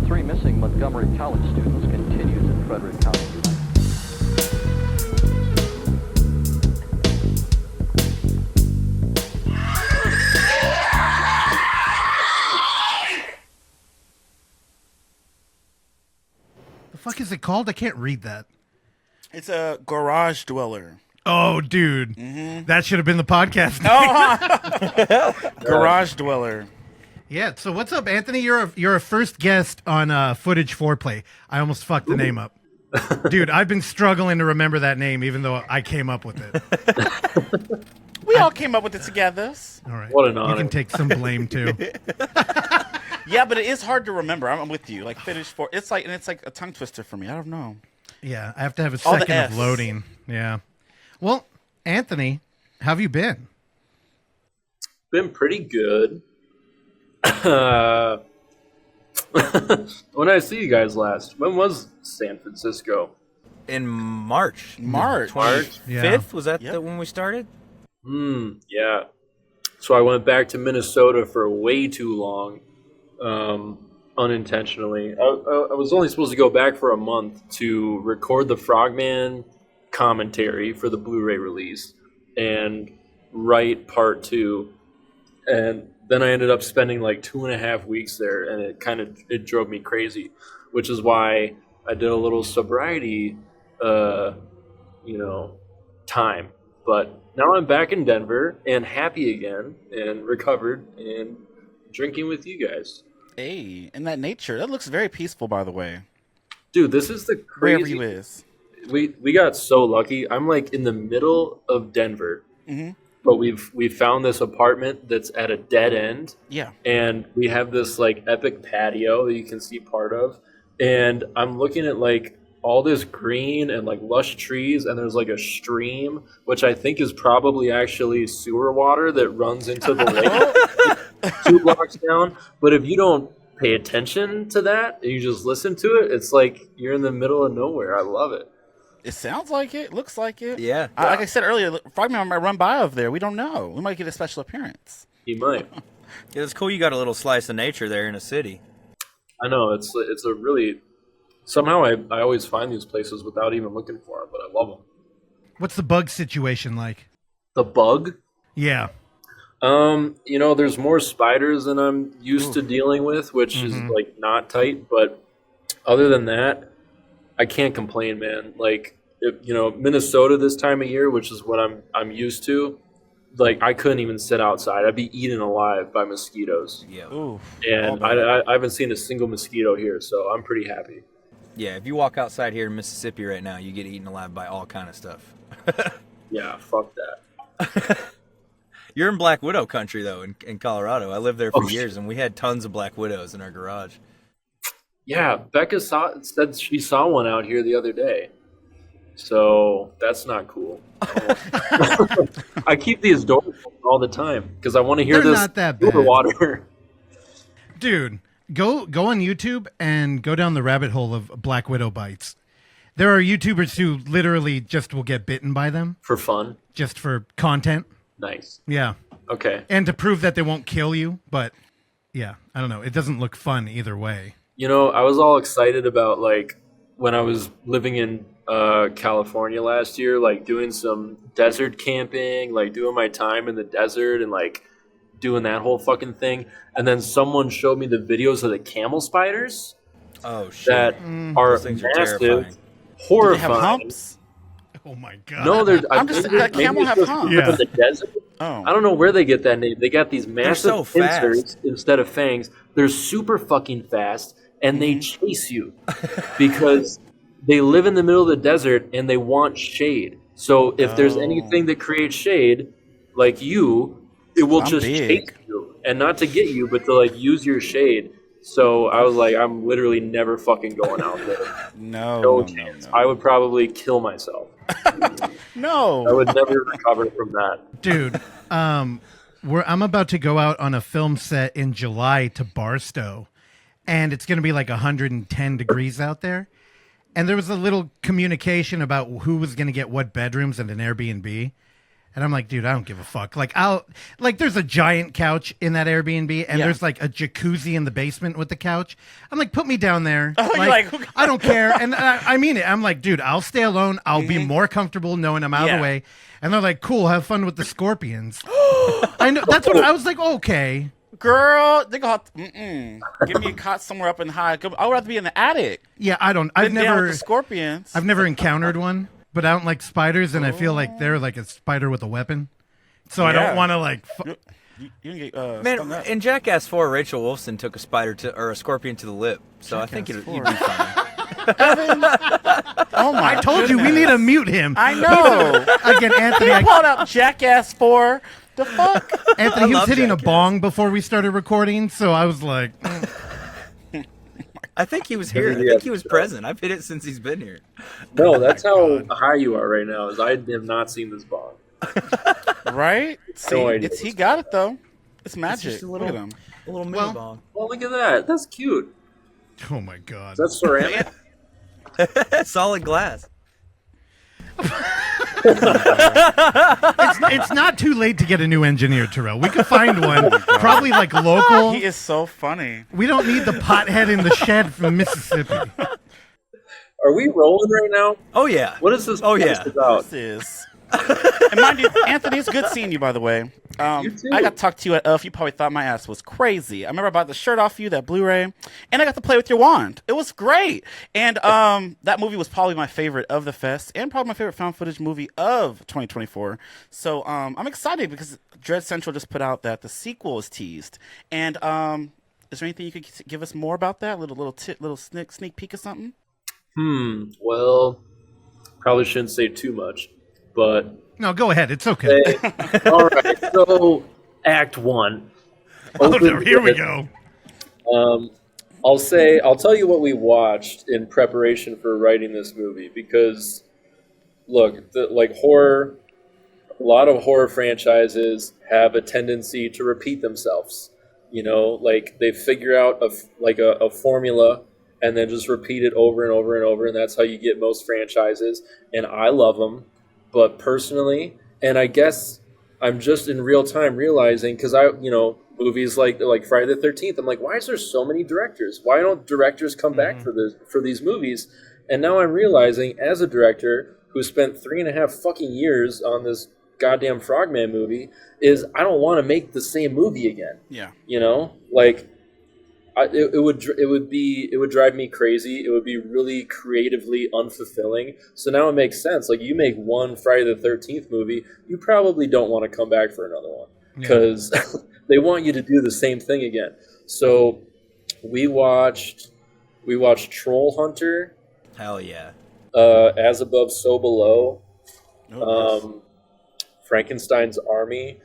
3 missing Montgomery College students continues in Frederick County tonight. The fuck is it called? I can't read that. It's a garage dweller. Oh, dude. That should have been the podcast name. Garage dweller. Yeah, so what's up, Anthony? You're a first guest on Footage Foreplay. I almost fucked the name up. Dude, I've been struggling to remember that name, even though I came up with it. We all came up with it together. All right. What an honor. You can take some blame, too. Yeah, but it is hard to remember. I'm with you. Like Footage for it's like a tongue twister for me. I don't know. Yeah, I have to have a All the second of Fs. loading. Yeah. Well, Anthony, how have you been? Been pretty good. When I see you guys last, when was San Francisco? In March. March. 25th? Yeah. Was that Yep. the when we started? Yeah. So I went back to Minnesota for way too long, unintentionally. I was only supposed to go back for a month to record the Frogman commentary for the Blu-ray release and write part 2. And then I ended up spending like 2.5 weeks there, and it drove me crazy, which is why I did a little sobriety, time. But now I'm back in Denver and happy again and recovered and drinking with you guys. Hey, and that nature, that looks very peaceful, by the way. Dude, this is the Wherever crazy. you is. We got so lucky. I'm like in the middle of Denver, but we found this apartment that's at a dead end. Yeah. And we have this like epic patio that you can see part of. And I'm looking at like all this green and like lush trees, and there's like a stream, which I think is probably actually sewer water that runs into the lake 2 blocks down. But if you don't pay attention to that and you just listen to it, it's like you're in the middle of nowhere. I love it. It sounds like it. Looks like it. Yeah. Like I said earlier, Frogman might run by over there. We don't know. We might get a special appearance. You might. Yeah, it's cool you got a little slice of nature there in a city. I know it's a really somehow I always find these places without even looking for them, but I love them. What's the bug situation like? The bug? Yeah. There's more spiders than I'm used to dealing with, which is like not tight, but other than that, I can't complain, man. Like, Minnesota this time of year, which is what I'm used to, like I couldn't even sit outside. I'd be eaten alive by mosquitoes. Yeah. Ooh. And I haven't seen a single mosquito here, so I'm pretty happy. Yeah, if you walk outside here in Mississippi right now, you get eaten alive by all kind of stuff. Yeah, fuck that. You're in Black Widow country, though, in Colorado. I lived there for years, and we had tons of Black Widows in our garage. Yeah, Becca said she saw one out here the other day. So that's not cool. I keep these doors open all the time because I want to hear They're this not that sewer bad. water. Dude, go on YouTube and go down the rabbit hole of Black Widow bites. There are YouTubers who literally just will get bitten by them For fun. just for content. Nice. Yeah. Okay. And to prove that they won't kill you, but yeah, I don't know. It doesn't look fun either way. I was all excited about like when I was living in California last year, like doing some desert camping, like doing my time in the desert and like doing that whole fucking thing. And then someone showed me the videos of the camel spiders Oh, shit. that are Those things are massive, terrifying. Do they horrifying. have humps? Oh my god. No, there's. I'm just think that maybe camel it's have just humps. Yeah. in the desert. Oh. I don't know where they get that name. They got these massive so fast. pincers instead of fangs. They're super fucking fast, and they chase you because they live in the middle of the desert and they want shade. So if there's anything that creates shade, like you, it will I'm just big. chase you, and not to get you, but to like use your shade. So I was like, I'm literally never fucking going out there. No chance. I would probably kill myself. No. I would never recover from that. Dude, I'm about to go out on a film set in July to Barstow, and it's going to be like 110 degrees out there. And there was a little communication about who was going to get what bedrooms at an Airbnb. And I'm like, dude, I don't give a fuck. Like, there's a giant couch in that Airbnb, and there's like a jacuzzi in the basement with the couch. I'm like, put me down there. I don't care. And I mean it. I'm like, dude, I'll stay alone. I'll be more comfortable knowing I'm out of the way. And they're like, cool, have fun with the scorpions. I know. That's what I was like, okay. Girl, they go. Give me a cot somewhere up in high. I would rather be in the attic. Yeah, I've Down with never the scorpions. I've never encountered one, but I don't like spiders, and I feel like they're like a spider with a weapon. So I don't want to like. You can get Man, stung up. in Jackass 4, Rachel Wolfson took a scorpion to the lip, so I think you'd be fine. Oh my! I told you we need to mute him. I know. Again, Anthony. He pulled up Jackass 4. The fuck? Anthony, he was hitting Jackass. a bong before we started recording, so I was like, I think he was here. I think he was present. I've hit it since he's been here. No, that's how high you are right now. Is I have not seen this bong. Right? See, No idea. he got it though. It's magic. just a Look little- at him. A little mini Well- bong. Well, look at that. That's cute. oh my god. That's ceramic. Solid glass. It's not too late to get a new engineer, Terrell. We could find one, probably like local. He is so funny. We don't need the pothead in the shed from Mississippi. Are we rolling right now? Oh yeah. What is this? Oh, yeah. podcast about? This is. And mind you, Anthony, it's good seeing you, by the way. You too. I got to talk to you at UF. You probably thought my ass was crazy. I remember I bought the shirt off you, that Blu-ray, and I got to play with your wand. It was great. And that movie was probably my favorite of the fest, and probably my favorite found footage movie of 2024. So I'm excited because Dread Central just put out that the sequel is teased. And is there anything you could give us more about that? Little sneak peek or something? Well, probably shouldn't say too much, but No, go ahead. It's okay. all right. So, Act 1. Oh, no, here we go. I'll tell you what we watched in preparation for writing this movie because, look, horror. A lot of horror franchises have a tendency to repeat themselves. You know, like they figure out a formula and then just repeat it over and over and over, and that's how you get most franchises. And I love them, but personally, and I guess I'm just in real time realizing because movies like Friday the 13th, I'm like, why is there so many directors? Why don't directors come back for these movies? And now I'm realizing, as a director who spent 3.5 fucking years on this goddamn Frogman movie, is I don't want to make the same movie again. Yeah. You know, like. It would drive me crazy. It would be really creatively unfulfilling. So now it makes sense. Like you make one Friday the 13th movie, you probably don't want to come back for another one because they want you to do the same thing again. So we watched Troll Hunter. Hell yeah. As Above, So Below. Frankenstein's Army.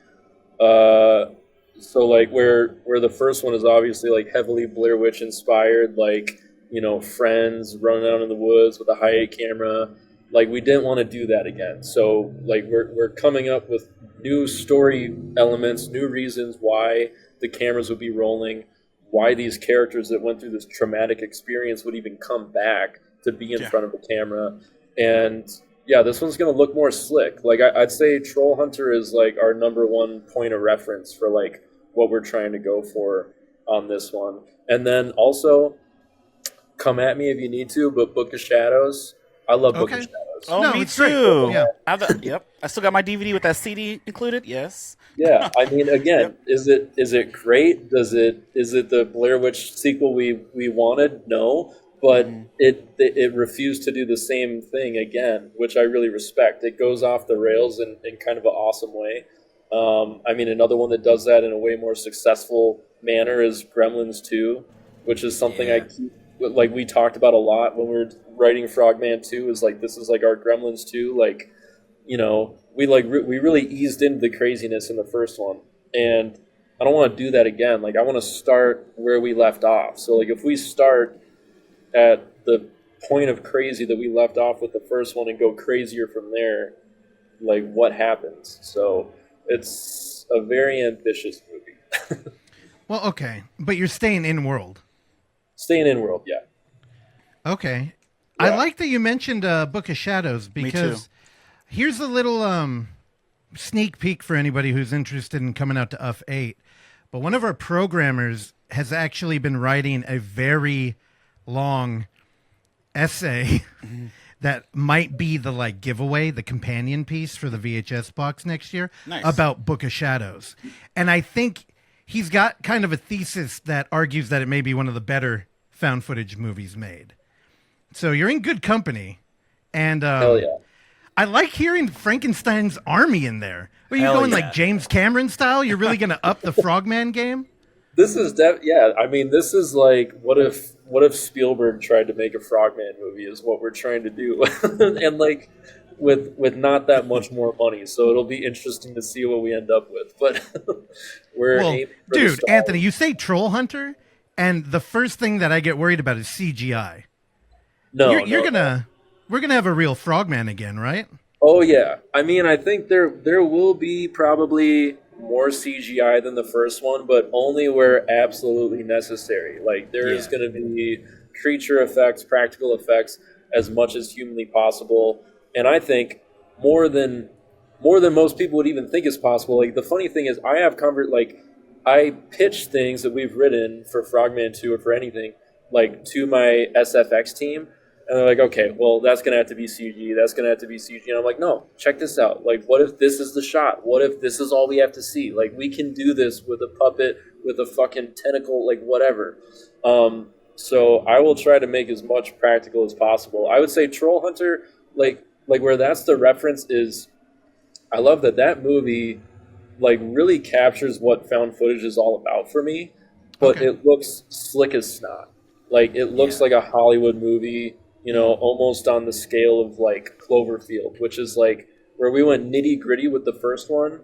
So like where the first one is obviously like heavily Blair Witch inspired, like, you know, friends running out in the woods with a high-end camera. Like we didn't want to do that again. So like we're coming up with new story elements, new reasons why the cameras would be rolling, why these characters that went through this traumatic experience would even come back to be in front of the camera. And yeah, this one's going to look more slick. Like I'd say Troll Hunter is like our number one point of reference for like what we're trying to go for on this one. And then also, come at me if you need to, but Book of Shadows. I love Book of Shadows. Oh, No, me it's great. too. Yeah. Yep. I still got my DVD with that CD included. Yes. Yeah, I mean, again, is it great? Is it the Blair Witch sequel we wanted? No, but it refused to do the same thing again, which I really respect. It goes off the rails in kind of an awesome way. I mean, another one that does that in a way more successful manner is Gremlins 2, which is something I keep, like we talked about a lot when we were writing Frogman 2, is like, this is like our Gremlins 2, like, you know, we really eased into the craziness in the first one, and I don't want to do that again. Like, I want to start where we left off. So like if we start at the point of crazy that we left off with the first one and go crazier from there, like what happens? So it's a very ambitious movie. Well, okay, but you're staying in world. Staying in world, yeah. Okay. Yeah. I like that you mentioned Book of Shadows because here's a little sneak peek for anybody who's interested in coming out to UF 8. But one of our programmers has actually been writing a very long essay that might be the like giveaway, the companion piece for the VHS box next year about Book of Shadows. And I think he's got kind of a thesis that argues that it may be one of the better found footage movies made. So you're in good company. And Hell yeah. I like hearing Frankenstein's army in there. Are you going like James Cameron style? You're really going to up the Frogman game? This is I mean, this is like what if Spielberg tried to make a Frogman movie is what we're trying to do. And like with not that much more money. So it'll be interesting to see what we end up with. But dude, Anthony, you say Troll Hunter and the first thing that I get worried about is CGI. No, we're gonna have a real Frogman again, right? Oh yeah. I mean, I think there will be probably more CGI than the first one, but only where absolutely necessary. Like there is going to be creature effects, practical effects as much as humanly possible, and I think more than most people would even think is possible. Like the funny thing is, I pitch things that we've written for Frogman 2 or for anything like to my SFX team. And they're like, okay, well, that's going to have to be CG. That's going to have to be CG. And I'm like, no, check this out. Like, what if this is the shot? What if this is all we have to see? Like, we can do this with a puppet, with a fucking tentacle, like, whatever. So I will try to make as much practical as possible. I would say Troll Hunter, like where that's the reference is, I love that movie, like, really captures what found footage is all about for me. But it looks slick as snot. Like, it looks like a Hollywood movie. You know, almost on the scale of like Cloverfield, which is like where we went nitty gritty with the first one.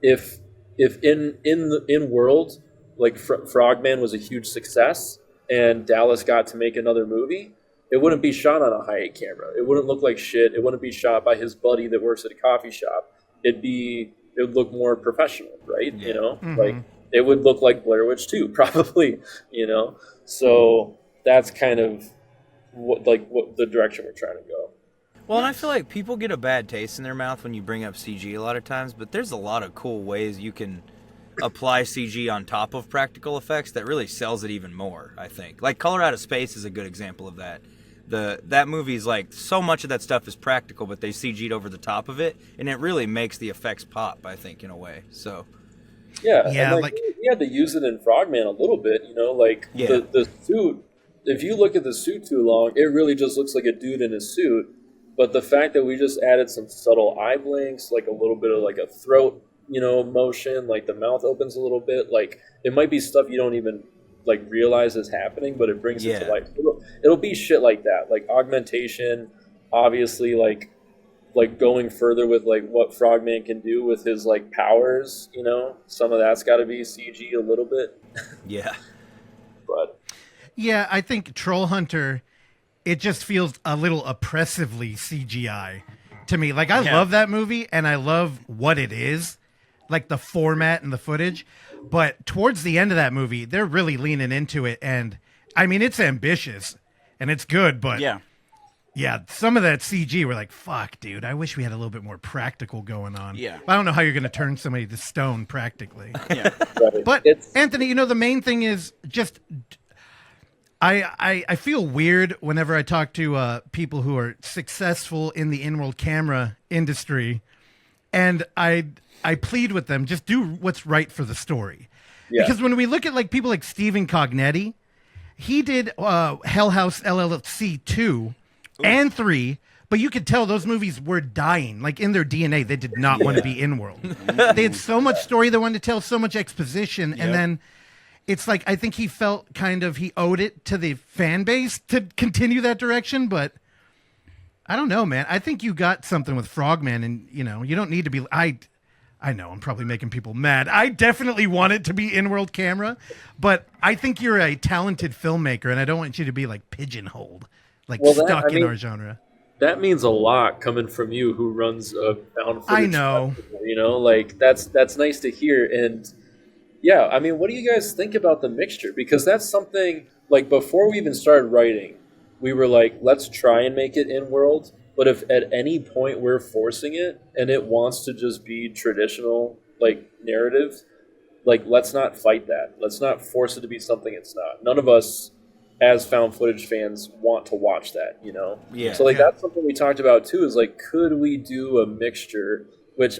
If in world like Frogman was a huge success and Dallas got to make another movie, it wouldn't be shot on a high-end camera. It wouldn't look like shit. It wouldn't be shot by his buddy that works at a coffee shop. It would look more professional, right? You know, like it would look like Blair Witch 2, probably. You know, so that's kind of what the direction we're trying to go. Well, and I feel like people get a bad taste in their mouth when you bring up CG a lot of times, but there's a lot of cool ways you can apply CG on top of practical effects that really sells it even more, I think. Like Color Out of Space is a good example of that. That movie's like so much of that stuff is practical, but they CG'd over the top of it, and it really makes the effects pop, I think, in a way. So yeah, and like we had to use it in Frogman a little bit, you know, like the suit. If you look at the suit too long, it really just looks like a dude in a suit. But the fact that we just added some subtle eye blinks, like a little bit of like a throat, you know, motion, like the mouth opens a little bit, like it might be stuff you don't even like realize is happening, but it brings it to life. It'll be shit like that, like augmentation, obviously, like going further with like what Frogman can do with his like powers, you know. Some of that's got to be CG a little bit. Yeah, but. Yeah, I think Troll Hunter, it just feels a little oppressively CGI to me. Like, I love that movie, and I love what it is, like the format and the footage. But towards the end of that movie, they're really leaning into it. And, I mean, it's ambitious, and it's good, but yeah, some of that CG, we're like, fuck, dude, I wish we had a little bit more practical going on. Yeah. I don't know how you're going to turn somebody to stone practically. Yeah. But, Anthony, you know, the main thing is just... I feel weird whenever I talk to people who are successful in the in-world camera industry, and I plead with them, just do what's right for the story. Yeah. Because when we look at like people like Stephen Cognetti, he did Hell House LLC 2 and 3, but you could tell those movies were dying. Like in their DNA, they did not want to be in-world. They had so much story they wanted to tell, so much exposition, and then... It's like, I think he felt he owed it to the fan base to continue that direction, but I don't know, man. I think you got something with Frogman, and, you know, you don't need to be, I know I'm probably making people mad. I definitely want it to be in-world camera, but I think you're a talented filmmaker, and I don't want you to be, like, pigeonholed, like stuck in our genre. That means a lot coming from you who runs a found footage I know. festival, you know, like, that's nice to hear, and... Yeah, I mean, what do you guys think about the mixture? Because that's something, like, before we even started writing, we were like, let's try and make it in-world. But if at any point we're forcing it and it wants to just be traditional, like, narrative, like, let's not fight that. Let's not force it to be something it's not. None of us, as found footage fans, want to watch that, you know? Yeah. So, like, that's something we talked about, too, is, like, could we do a mixture, which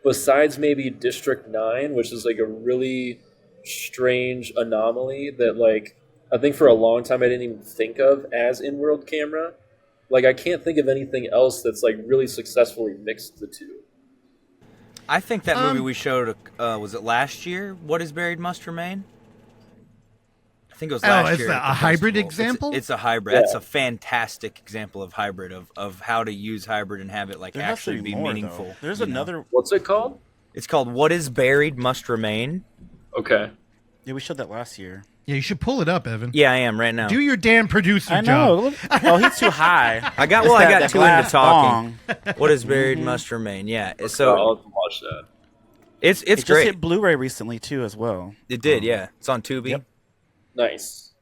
besides maybe District 9, which is, like, a really strange anomaly that, like, I think for a long time I didn't even think of as in-world camera. Like, I can't think of anything else that's, like, really successfully mixed the two. I think that movie we showed, was it last year? What is Buried Must Remain? I think it was last year. It's a hybrid example? It's a hybrid. Yeah. That's a fantastic example of hybrid, of how to use hybrid and have it, like, There has to actually be more, meaningful. though. There's you know? another. What's it called? It's called What is Buried Must Remain. Okay. Yeah, we showed that last year. Yeah, you should pull it up, Evan. Yeah, I am right now. Do your damn producer I job. know. Oh, he's too high. I got It's I that got too into glass talking. bong. What is Buried Must Remain. Yeah. I'll So have to watch that. it's It just great. hit Blu-ray recently too, as well. It did, yeah. It's on Tubi. Yep. Nice.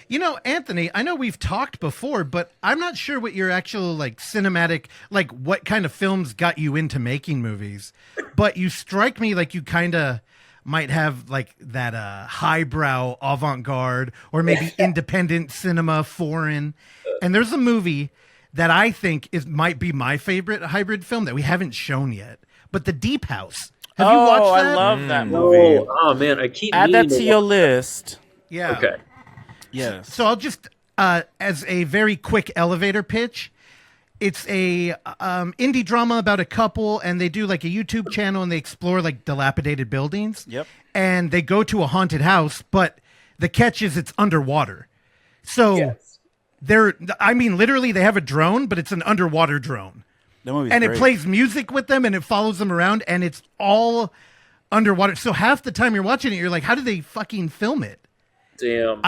You know, Anthony, I know we've talked before, but I'm not sure what your actual, like, cinematic, like, what kind of films got you into making movies. But you strike me like you kind of might have, like, that highbrow avant-garde or maybe independent cinema, foreign. And there's a movie that I think might be my favorite hybrid film that we haven't shown yet. But The Deep House. Have you watched that? I love that movie. Oh man, I keep Add that meaning to your list. Yeah. Okay. Yes. So I'll just, as a very quick elevator pitch, it's a indie drama about a couple, and they do like a YouTube channel, and they explore like dilapidated buildings. Yep. And they go to a haunted house, but the catch is it's underwater. So Yes. literally they have a drone, but it's an underwater drone. That movie's And great. it plays music with them, and it follows them around, and it's all underwater. So half the time you're watching it, you're like, how did they fucking film it? Damn.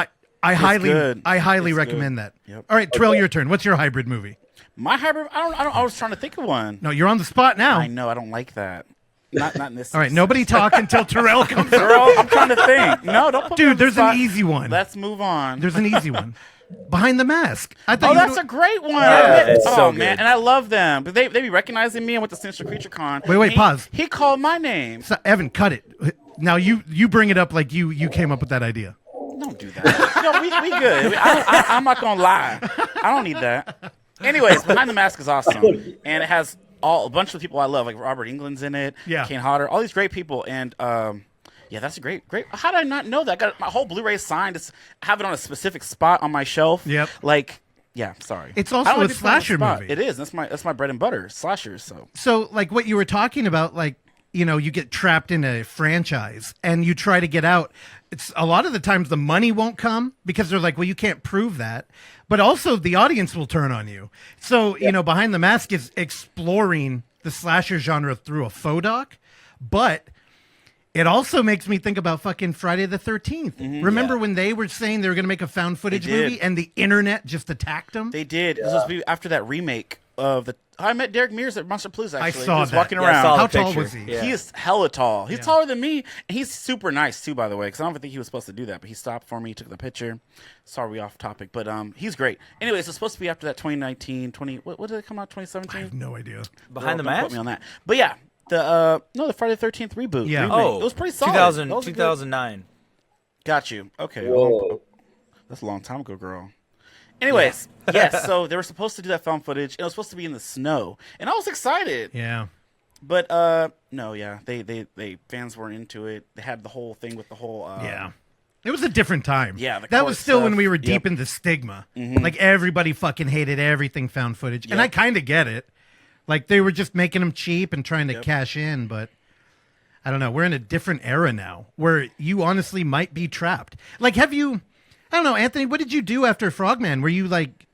I highly good. It's recommend good. that. Yep. All right, Terrell, your turn. What's your hybrid movie? My hybrid. I was trying to think of one. No, you're on the spot now. I know. I don't like that. Not in this. All right, nobody talk until Terrell comes up. Girl, I'm trying to think. No, don't put me on Dude, the there's an spot. easy one. Let's move on. There's an easy one. Behind the Mask. I thought Oh, you that's were a great one. Yeah, it's oh so man, good. and I love them. But they be recognizing me and with the Sinister Creature Con. Wait, pause. He called my name. So, Evan, cut it. Now you bring it up like you came up with that idea. Don't do that. No, we good. I'm not gonna lie. I don't need that. Anyways, Behind the Mask is awesome, and it has a bunch of people I love, like Robert Englund's in it. Yeah. Kane Hodder, all these great people, and yeah, that's a great. How did I not know that? I got my whole Blu-ray signed. I have it on a specific spot on my shelf. Yep. Like, yeah, sorry. It's I also don't like a to put it on the slasher spot. movie. It is. That's my bread and butter. Slashers. So. So, like what you were talking about, like, you know, you get trapped in a franchise and you try to get out. It's a lot of the times the money won't come because they're like, well, you can't prove that. But also the audience will turn on you. So, you know, Behind the Mask is exploring the slasher genre through a faux doc, but it also makes me think about fucking Friday the 13th. Remember when they were saying they were going to make a found footage They did. movie and the internet just attacked them? They did. This was after that remake of the. I met Derek Mears at Monster Palooza. Actually, saw he was that. walking Yeah, I around. saw How the tall picture. was he? Yeah. He is hella tall. He's taller than me, and he's super nice too, by the way. Because I don't think he was supposed to do that, but he stopped for me, took the picture. Sorry, we off topic, but he's great. Anyways, it's supposed to be after that 2019, what did it come out? I 2017. have no idea. Behind the Don't Mask? Quote me on that. But yeah, the Friday the 13th reboot. Yeah. remake. Oh, it was pretty solid. 2000, That was a good- 2009. Got you. Okay. Whoa. That's a long time ago, girl. Anyways, yes, so they were supposed to do that found footage, and it was supposed to be in the snow, and I was excited. Yeah. But no, yeah, they fans weren't into it. They had the whole thing with the whole Yeah. It was a different time. Yeah, the that court was still when stuff. we were Yep. deep in the stigma. Like everybody fucking hated everything found footage, and I kind of get it. Like they were just making them cheap and trying to cash in, but I don't know. We're in a different era now where you honestly might be trapped. Like, have you? I don't know, Anthony. What did you do after Frogman? Were you like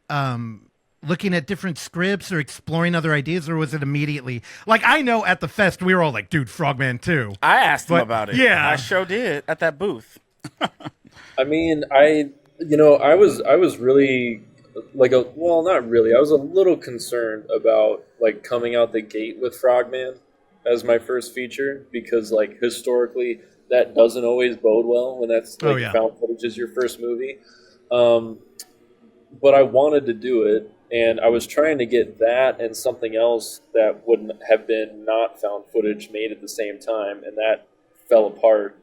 looking at different scripts or exploring other ideas, or was it immediately like I know at the fest we were all like, dude, Frogman 2. I asked him But, about it. yeah. I sure did at that booth. I mean, I was really not really. I was a little concerned about like coming out the gate with Frogman as my first feature because like historically that doesn't always bode well when that's like found footage is your first movie. But I wanted to do it, and I was trying to get that and something else that wouldn't have been not found footage made at the same time, and that fell apart.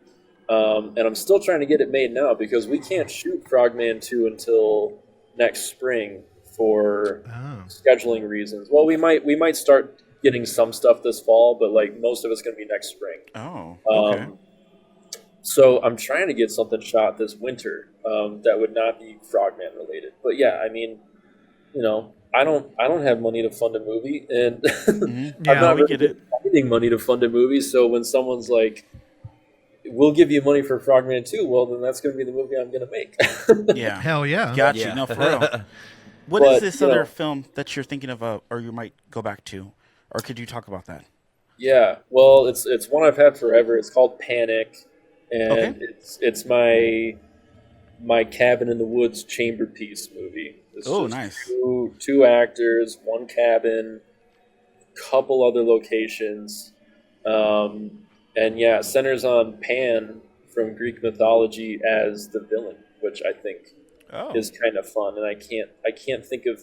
And I'm still trying to get it made now because we can't shoot Frogman 2 until next spring for scheduling reasons. Well, we might start getting some stuff this fall, but like most of it's going to be next spring. Oh, okay. So I'm trying to get something shot this winter that would not be Frogman related. But yeah, I mean, you know, I don't have money to fund a movie, and I'm not really finding money to fund a movie. So when someone's like, "We'll give you money for Frogman 2," well, then that's going to be the movie I'm going to make. Yeah, Hell yeah, got you. No, for real. What is this other film that you're thinking of, or you might go back to, or could you talk about that? Yeah, well, it's one I've had forever. It's called Panic, and it's my cabin in the woods chamber piece movie. It's nice. Two actors, one cabin, couple other locations, and yeah, it centers on Pan from Greek mythology as the villain, which I think is kind of fun. And I can't think of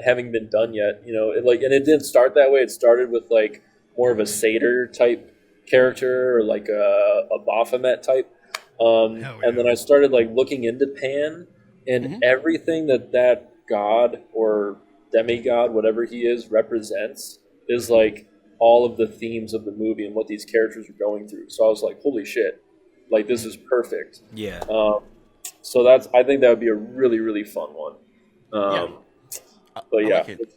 having been done yet. You know, and it didn't start that way. It started with like more of a satyr type character or like a Baphomet type. And then I started like looking into Pan, and everything that god or demigod, whatever he is, represents is like all of the themes of the movie and what these characters are going through. So I was like, holy shit, like this is perfect. Yeah. So I think that would be a really, really fun one. But yeah. Like it.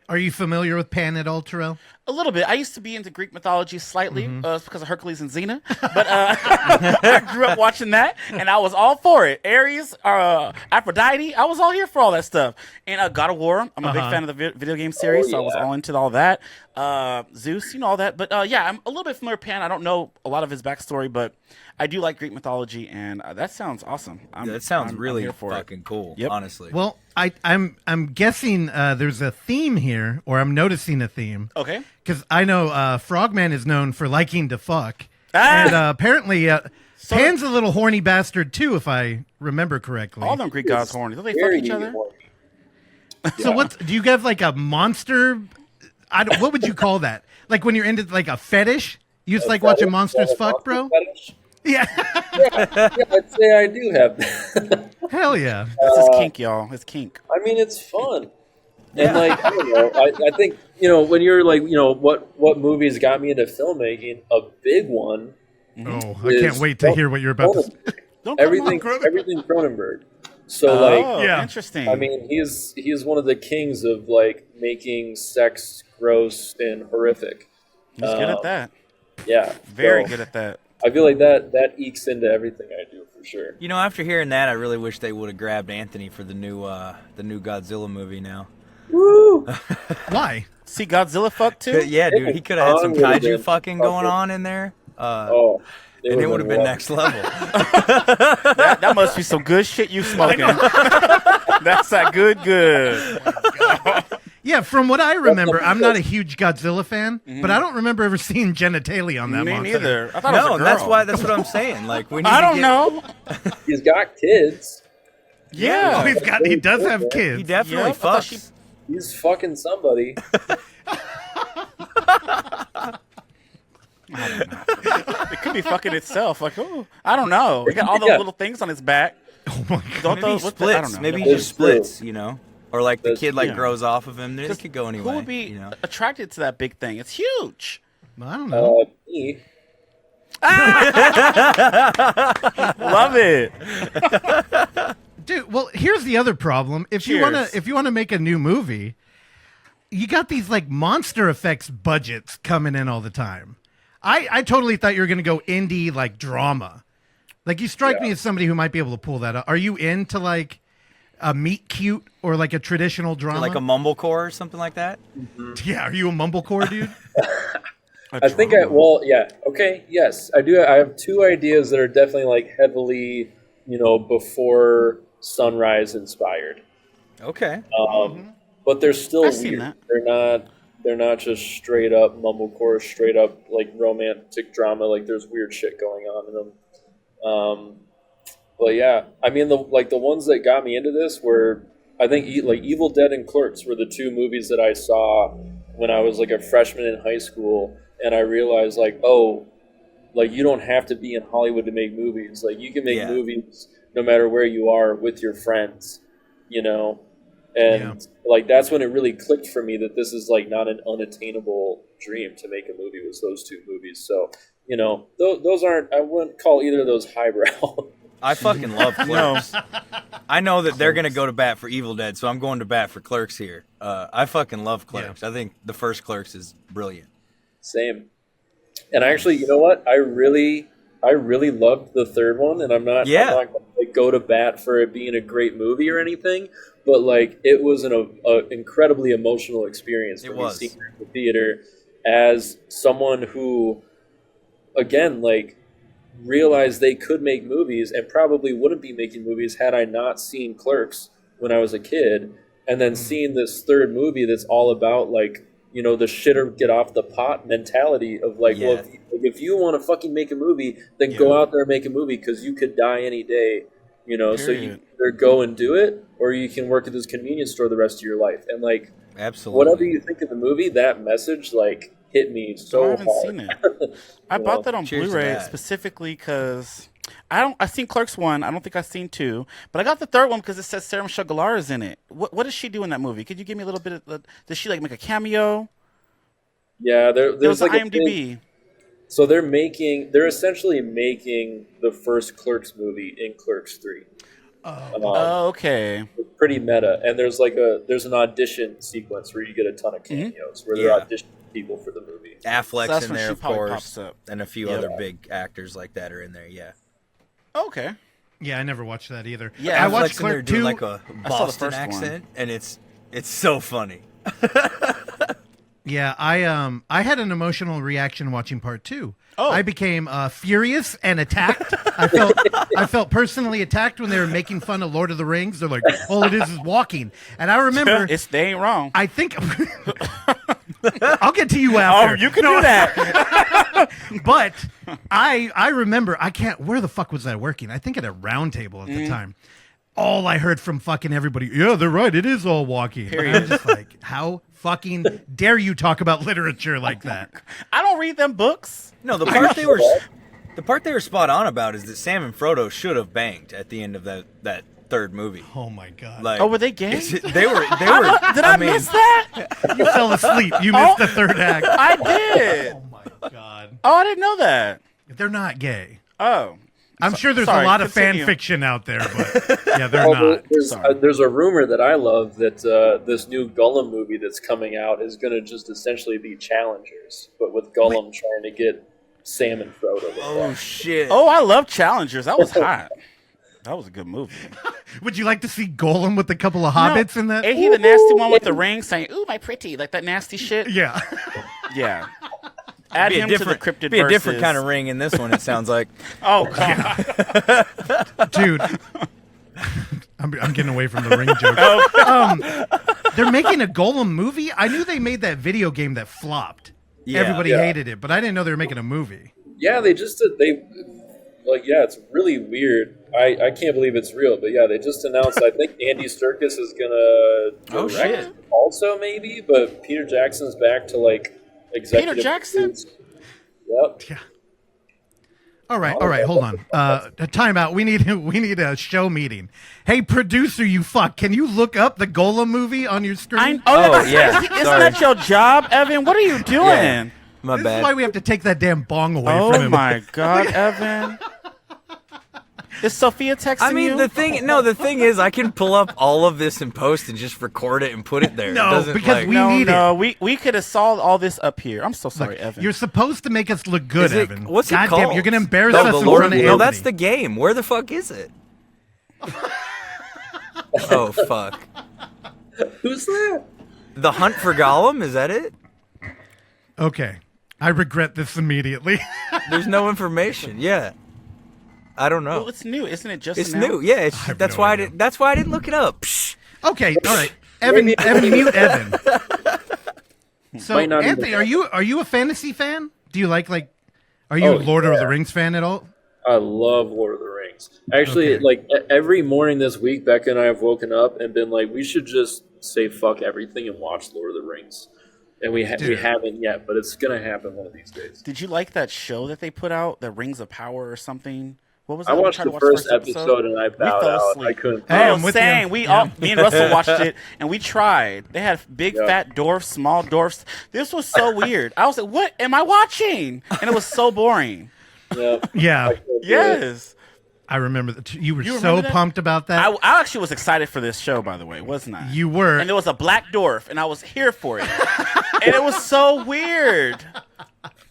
Are you familiar with Pan at all, Terrell? A little bit. I used to be into Greek mythology slightly because of Hercules and Xena. But I grew up watching that, and I was all for it. Ares, Aphrodite, I was all here for all that stuff. And God of War, I'm a big fan of the video game series, so I was all into all that. Zeus, you know, all that. But yeah, I'm a little bit familiar with Pan. I don't know a lot of his backstory, but I do like Greek mythology, and that sounds awesome. That sounds really fucking cool, honestly. Well, I'm guessing there's a theme here, or I'm noticing a theme. Okay. Because I know Frogman is known for liking to fuck. And apparently Pan's a little horny bastard, too, if I remember correctly. All them Greek gods horny. Don't they fuck each other? So do you have like a monster? What would you call that? Like when you're into like a fetish? You just like watching monsters fuck, bro? Yeah. yeah, I'd say I do have that. Hell yeah. This is kink, y'all. It's kink. I mean, it's fun. And like, I don't know, I think, you know, when you're like, you know, what movies got me into filmmaking, a big one. Oh, I can't wait to hear what you're about to say. Everything Cronenberg. So interesting. I mean, he's one of the kings of like making sex gross and horrific. He's good at that. Yeah. Very good at that. I feel like that ekes into everything I do for sure. You know, after hearing that, I really wish they would have grabbed Anthony for the new Godzilla movie now. Woo! Why? See Godzilla fuck too? Yeah, dude, he could have had some kaiju fucking going on in there. And it would have been next level. that must be some good shit you smoking. That's that good. Yeah, from what I remember, I'm not a huge Godzilla fan, but I don't remember ever seeing genitalia on that monster. Me neither. I thought it was a girl. That's what I'm saying. Like, we need I don't know. He's got kids. Yeah. Oh, he does have kids. He definitely fucks. He's fucking somebody. I don't know. It could be fucking itself. Like, oh, I don't know. He got all those little things on his back. Oh my god. Maybe he splits. I don't know. Maybe he just splits, you know? Or like the kid grows off of him. It could go anyway. Who would be attracted to that big thing? It's huge. I don't know. Me. Love it. Dude, well, here's the other problem. If you wanna make a new movie, you got these like monster effects budgets coming in all the time. I totally thought you were gonna go indie like drama. Like you strike me as somebody who might be able to pull that up. Are you into like a meet cute or like a traditional drama? Like a mumblecore or something like that? Mm-hmm. Yeah, are you a mumblecore dude? I think yes, I do. I have two ideas that are definitely like heavily, you know, before sunrise inspired. Okay. But they're still weird. They're not just straight up mumblecore, straight up like romantic drama. Like there's weird shit going on in them. But yeah, I mean the ones that got me into this were I think like Evil Dead and Clerks were the two movies that I saw when I was like a freshman in high school, and I realized like, oh, like you don't have to be in Hollywood to make movies. Like you can make movies no matter where you are with your friends, you know? And like that's when it really clicked for me that this is like not an unattainable dream to make a movie with those two movies. So, you know, those aren't, I wouldn't call either of those highbrow. I fucking love Clerks. I know that they're going to go to bat for Evil Dead, so I'm going to bat for Clerks here. I fucking love Clerks. I think the first Clerks is brilliant. Same. And actually, you know what? I really loved the third one, and I'm not going to like, go to bat for it being a great movie or anything, but like it was an incredibly emotional experience for me seeing it in the theater as someone who, again, like realized they could make movies and probably wouldn't be making movies had I not seen Clerks when I was a kid, and then seeing this third movie that's all about like, you know, the shitter get off the pot mentality of like, well, if you want to fucking make a movie, then go out there and make a movie because you could die any day, you know. So you either go and do it, or you can work at this convenience store the rest of your life. And like, whatever you think of the movie, that message like hit me so hard. I haven't seen it. I bought that on Blu-ray specifically because I've seen Clerks 1. I don't think I've seen 2, but I got the third one because it says Sarah Michelle Gellar is in it. What does she do in that movie? Could you give me a little bit of? Does she like make a cameo? Yeah, there's like IMDb. So they're essentially making the first Clerks movie in Clerks 3. Okay. It's pretty meta, and there's an audition sequence where you get a ton of cameos where they're auditioning people for the movie. Affleck's in there, of course, pops up. and a few other big actors like that are in there. Yeah. Okay. Yeah, I never watched that either. Yeah, I watched in there Clerks doing 2. like a Boston accent, and it's so funny. Yeah, I had an emotional reaction watching part 2. Oh. I became furious and attacked. I felt personally attacked when they were making fun of Lord of the Rings. They're like, all it is walking. And I remember they ain't wrong. I think I'll get to you after. Oh, you can do that. But I remember where the fuck was I working? I think at a round table at the time. All I heard from fucking everybody, yeah, they're right, it is all walking. I'm just like, how fucking dare you talk about literature like that? I don't read them books. No, the part they were spot on about is that Sam and Frodo should have banged at the end of that third movie. Oh my god! Like, were they gay? They were. Did I miss that? You fell asleep. You missed the third act. I did. Oh my god! Oh, I didn't know that. They're not gay. Oh. I'm sure there's a lot of fan fiction out there, but yeah, they're not. There's a rumor that I love that this new Gollum movie that's coming out is going to just essentially be Challengers, but with Gollum trying to get Sam and Frodo. Oh, shit. Oh, I love Challengers. That was hot. That was a good movie. Would you like to see Gollum with a couple of hobbits in that? Ain't he the nasty one with the ring saying, ooh, my pretty, like that nasty shit? Yeah. Yeah. Add him to the cryptid Be a different kind of ring in this one, it sounds like. Oh, God. Dude. I'm getting away from the ring joke. They're making a Gollum movie? I knew they made that video game that flopped. Yeah, everybody hated it, but I didn't know they were making a movie. Yeah, it's really weird. I can't believe it's real, but yeah, they just announced, I think Andy Serkis is going to direct also maybe, but Peter Jackson's back to like executive. Peter Jackson? Yep. Yeah. All right, hold on. Time out. We need a show meeting. Hey, producer, you fuck. Can you look up the Gollum movie on your screen? Yeah. Isn't that your job, Evan? What are you doing? Yeah. My this bad. is why we have to take that damn bong away from him. Oh my God, Evan. Is Sophia texting you? the thing is, I can pull up all of this in post and just record it and put it there. No, because we need it. We could have solved all this up here. I'm so sorry, Evan. You're supposed to make us look good, Evan. What's God it called? damn, you're going to embarrass us in front of Anthony. No, that's the game. Where the fuck is it? Oh, fuck. Who's that? The Hunt for Gollum? Is that it? Okay. I regret this immediately. There's no information. Yeah. I don't know. Well, it's new, isn't it? Just it's now? new. Yeah, that's why I didn't look it up. Psh. Okay, all right. Evan, mute Evan. So, Anthony, are you a fantasy fan? Do you like are you a Lord of the Rings fan at all? I love Lord of the Rings. Rings. Actually, Okay. like every morning this week, Becca and I have woken up and been like, we should just say fuck everything and watch Lord of the Rings. And we Dude. haven't yet, but it's gonna happen one of these days. Did you like that show that they put out, the Rings of Power or something? What was that? I We watched tried to the watch first episode and I bowed fell out. asleep. I couldn't. Hey, Oh, I'm with same. you. We Yeah. all, me and Russell watched it, and we tried. They had big Yeah. fat dwarfs, small dwarfs. This was so weird. I was like, "What am I watching?" And it was so boring. Yeah. Yeah, I couldn't do it. Yes, I remember that. You were You so remember that? pumped about that. I actually was excited for this show, by the way, wasn't I? You were. And there was a black dwarf, and I was here for it. And it was so weird.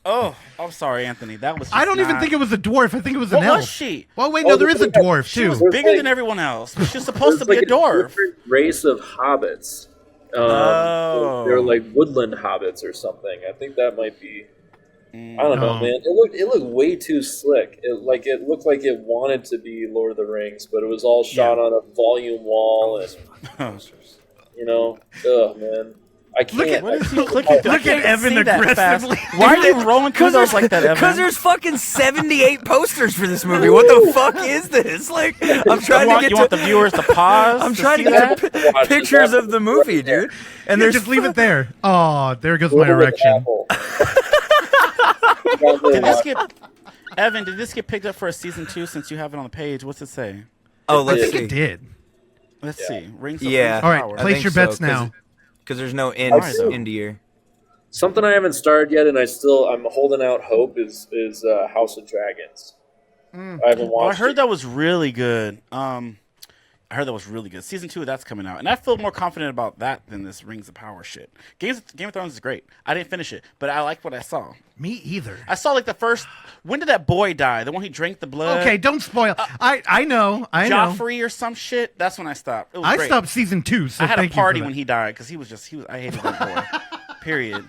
Oh, I'm sorry, Anthony. That was. I don't even think it was a dwarf. I think it was an What elf. was she? Well, wait, Oh, no, there is a yeah. dwarf She too. was There's bigger like- than everyone else. But she was supposed to be a There's dwarf. different race of hobbits. Oh. They're like woodland hobbits or something. I think that might be. I don't know, Oh. man. It looked way too slick. It looked like it wanted to be Lord of the Rings, but it was all shot on a volume wall, and ugh, man. I can't. Look at- What is he clicking through? I Look at can't Evan see that aggressively. fast. Why are you rolling through those like that, Evan? Because there's fucking 78 posters for this movie. What the fuck is this? Like, I'm trying to get you want the viewers to pause? I'm trying to see get that? pictures of the movie, dude. And Yeah, there's just leave it there. Oh, there goes my Little erection. apple. Did this get Evan? Did this get picked up for a season 2? Since you have it on the page, what's it say? Oh, I let's think see. it did. Let's see. Rings of Yeah. Rings of All right, Power. place your bets now. Because there's no Alright. end year. Something I haven't started yet, and I'm holding out hope is House of Dragons. I haven't Oh, I watched. heard it. that was really good. I heard that was really good. Season 2 of that's coming out, and I feel more confident about that than this Rings of Power shit. Game of Thrones is great. I didn't finish it, but I liked what I saw. Me either. I saw like the first. When did that boy die? The one he drank the blood. Okay, don't spoil. I know. Joffrey or some shit. That's when I stopped. It was I great. stopped season 2, so I had a thank you for party that. when he died because he was. I hated that boy. Period.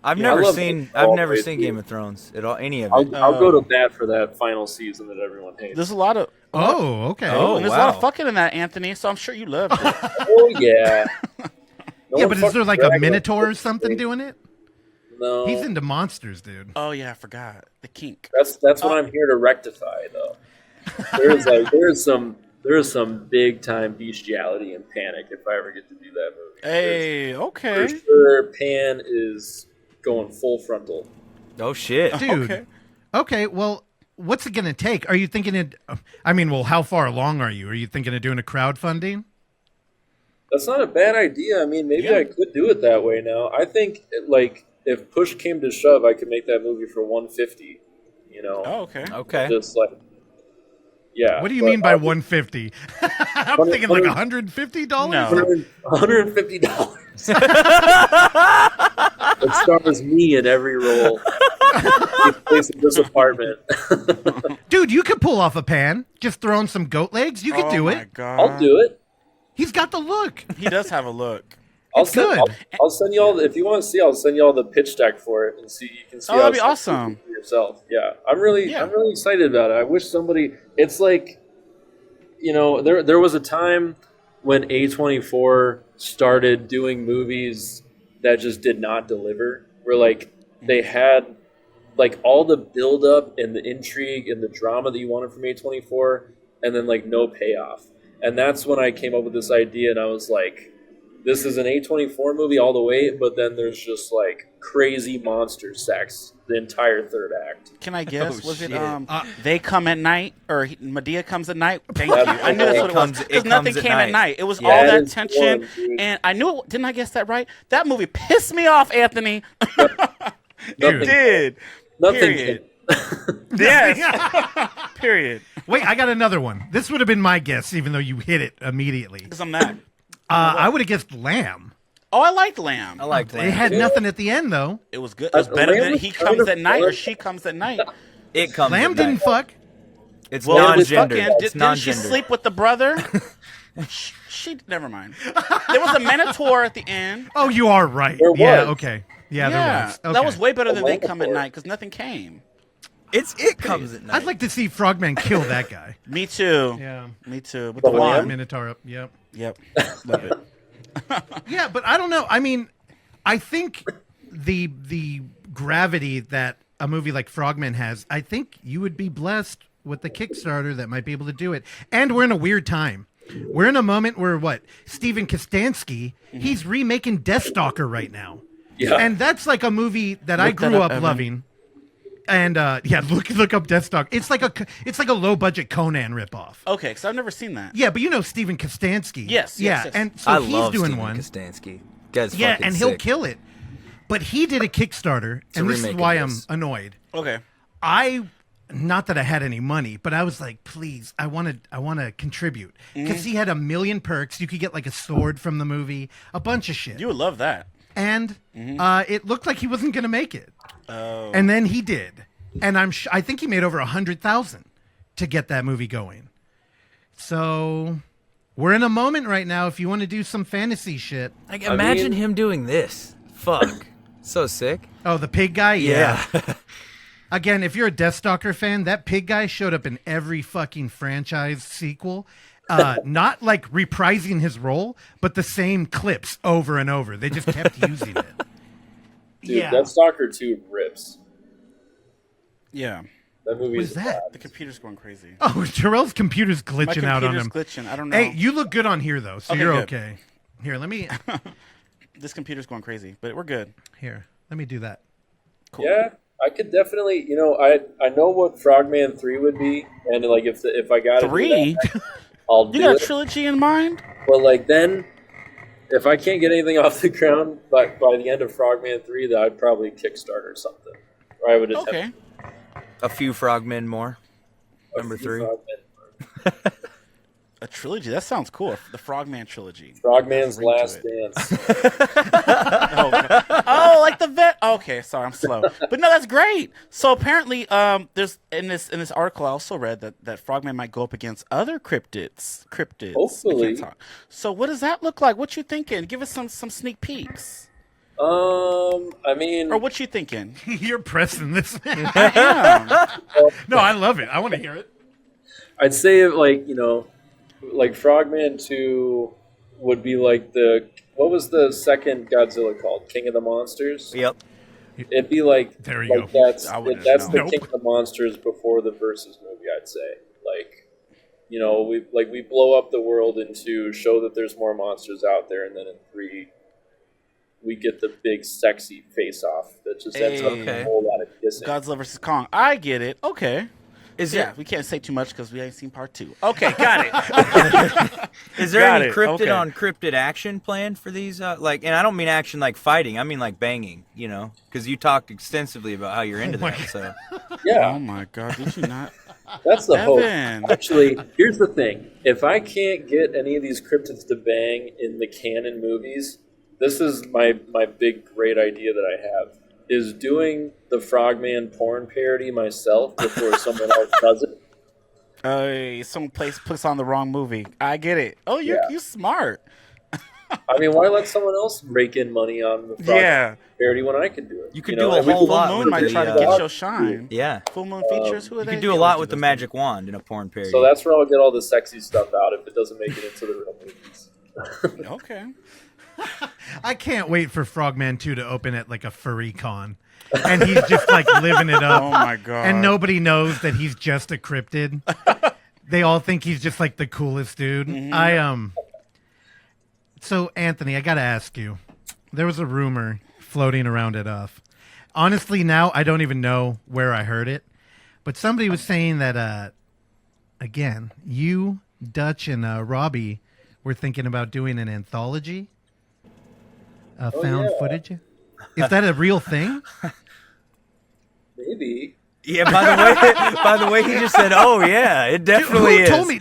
I've Yeah, I never love seen it all the way seen through. Game of Thrones at all. Any of it. I'll go to bat for that final season that everyone hates. There's a lot of. Oh, okay. Oh, and there's a lot wow. of fucking in that, Anthony. So I'm sure you loved it. Oh yeah. No Yeah, one but is fucking there like a dragged minotaur or us. something doing it? No. He's into monsters, dude. Oh yeah, I forgot the kink. That's what I'm here to rectify, though. There is some big time bestiality and panic if I ever get to do that movie. Hey, okay. For sure, Pan is going full frontal. Oh shit. Dude. Okay. Okay, well, what's it going to take? Are you thinking it? I mean, well, how far along are you? Are you thinking of doing a crowdfunding? That's not a bad idea. I mean, maybe Yeah. I could do it that way now. I think like if push came to shove, I could make that movie for $150. You know, Oh, okay. Okay. just like yeah. What do you but mean by I'll- 150? I'm thinking like $150. No. $150. It stars me in every role. Takes place in this apartment. Dude, you could pull off a Pan. Just throw in some goat legs. You could do Oh my it. God. I'll do it. He's got the look. He does have a look. I'll send, good. I'll send you all. If you want to see, I'll send you all the pitch deck for it and see. You can see. Oh, how that'd be it's awesome. for yourself. Yeah, I'm really excited about it. I wish somebody. It's like, there was a time when A24 started doing movies that just did not deliver. Where like they had like all the build up and the intrigue and the drama that you wanted from A24, and then like no payoff. And that's when I came up with this idea, and I was like, this is an A24 movie all the way, but then there's just like crazy monster sex the entire third act. Can I guess? Oh, Was it shit. They Come at Night or Medea Comes at Night? Thank you. That's I knew that's what it was It because Comes nothing at came at Night. night. It was Yeah, all that that is tension, one, dude. and I knew it. Didn't I guess that right? That movie pissed me off, Anthony. It Nothing- did. Nothing. Period. Yes. Period. Wait, I got another one. This would have been my guess, even though you hit it immediately. Because I'm that. I would have guessed Lamb. Oh, I liked Lamb. I like It had Yeah. nothing at the end, though. It was good. It was Lamb better than was He kind Comes of at Night or fun. She Comes at Night. It comes. Lamb at didn't night. fuck. It's Well, it was non-gendered. fucking. It's Didn't she non-gendered. sleep with the brother? She. Never mind. There was a Minotaur at the end. Oh, you are right. There Yeah, was. okay. Yeah, there was. Okay. That was way better than A They Come at Minotaur. Night because nothing came. It comes at night. I'd like to see Frogman kill that guy. Me too. Yeah. Me too. With The the Lamb? wand. Minotaur up. Yep. Yep. Love it. Yeah, but I don't know. I mean, I think the gravity that a movie like Frogman has, I think you would be blessed with the Kickstarter that might be able to do it. And we're in a weird time. We're in a moment where Steven Kostanski, he's remaking Deathstalker right now. Yeah. And that's like a movie that I grew up loving. And look up Deathstalker. It's like a low budget Conan ripoff. Okay, because I've never seen that. Yeah, but you know Steven Kostanski. Yes. And so I he's love doing Steven one. Kostanski. Guy's Yeah, fucking and he'll sick. kill it. But he did a Kickstarter, and this is remake of why I'm this. annoyed. Okay. Not that I had any money, but I was like, please, I want to contribute because he had 1 million perks. You could get like a sword from the movie, a bunch of shit, You would love that. and it looked like he wasn't going to make it. Oh. And then he did, and I think he made over 100,000 to get that movie going. So we're in a moment right now. If you want to do some fantasy shit, Like, imagine him doing this. Fuck. So sick. oh, the pig guy, Yeah. Again, if you're a Deathstalker fan, that pig guy showed up in every fucking franchise sequel. Not like reprising his role, but the same clips over and over. They just kept using it. Dude, Deathstalker 2 rips. Yeah. That movie What is is that? The computer's going crazy. Oh, Terrell's computer's My glitching out on computer's him. glitching. I don't know. Hey, you look good on here though, so Okay, you're good. okay. Here, let me This computer's going crazy, but we're good. let me do that. Cool. Yeah, I could definitely. I know what Frogman 3 would be, and like if I got 3? I'll do You got it. a trilogy in mind? But like then, if I can't get anything off the ground by the end of Frogman 3, then I'd probably Kickstarter something. Or I would attempt Okay. A few frogmen more. a Number few 3. Frogmen. A trilogy. That sounds cool. The Frogman trilogy. Frogman's Ring to Last it. Dance. Oh, like the vet. Okay, sorry, I'm slow. But no, that's great. So apparently, there's in this article I also read that Frogman might go up against other cryptids. Hopefully. I can't talk. So what does that look like? What you thinking? Give us some sneak peeks. I mean, Or what you thinking? You're pressing this. I am. No, I love it. I want to hear it. I'd say like Frogman 2 would be like what was the second Godzilla called? King of the Monsters? Yep. It'd be like There you like go. that's I wouldn't that's know. the Nope. King of the Monsters before the Versus movie, I'd say. Like, we blow up the world in 2, show that there's more monsters out there, and then in 3 we get the big sexy face off that just ends up with Okay. a whole lot of kissing. Godzilla vs Kong. I get it. Okay. Is We can't say too much because we ain't seen part 2. Okay, got it. Is there Got any it. cryptid Okay. on cryptid action planned for these? And I don't mean action like fighting. I mean like banging. Because you talked extensively about how you're into that. So Yeah, Oh my god, did you not? that's the hope. Evan. Actually, here's the thing. If I can't get any of these cryptids to bang in the canon movies, this is my big, great idea that I have, is doing the Frogman porn parody myself before someone else does it. Someone puts on the wrong movie. I get it. Oh, you smart. I mean, why let someone else rake in money on the Frogman parody when I can do it? You could do a and we whole can- lot Full Moon with might the, try to get your shine. yeah. Full Moon features. Who are You they? could do a They lot always with the do magic wand in a porn parody. So that's where I'll get all the sexy stuff out if it doesn't make it into the real movies. this. Okay. I can't wait for Frogman 2 to open at like a furry con. And he's just like living it up. Oh my god. And nobody knows that he's just a cryptid. They all think he's just like the coolest dude. So Anthony, I gotta ask you. There was a rumor floating around at UF. Honestly, now I don't even know where I heard it. But somebody was saying that again, you, Dutch, and Robbie were thinking about doing an anthology. Found footage. Is that a real thing? Maybe. Yeah, by the way, he just said, "Oh yeah, it definitely Who is." told me?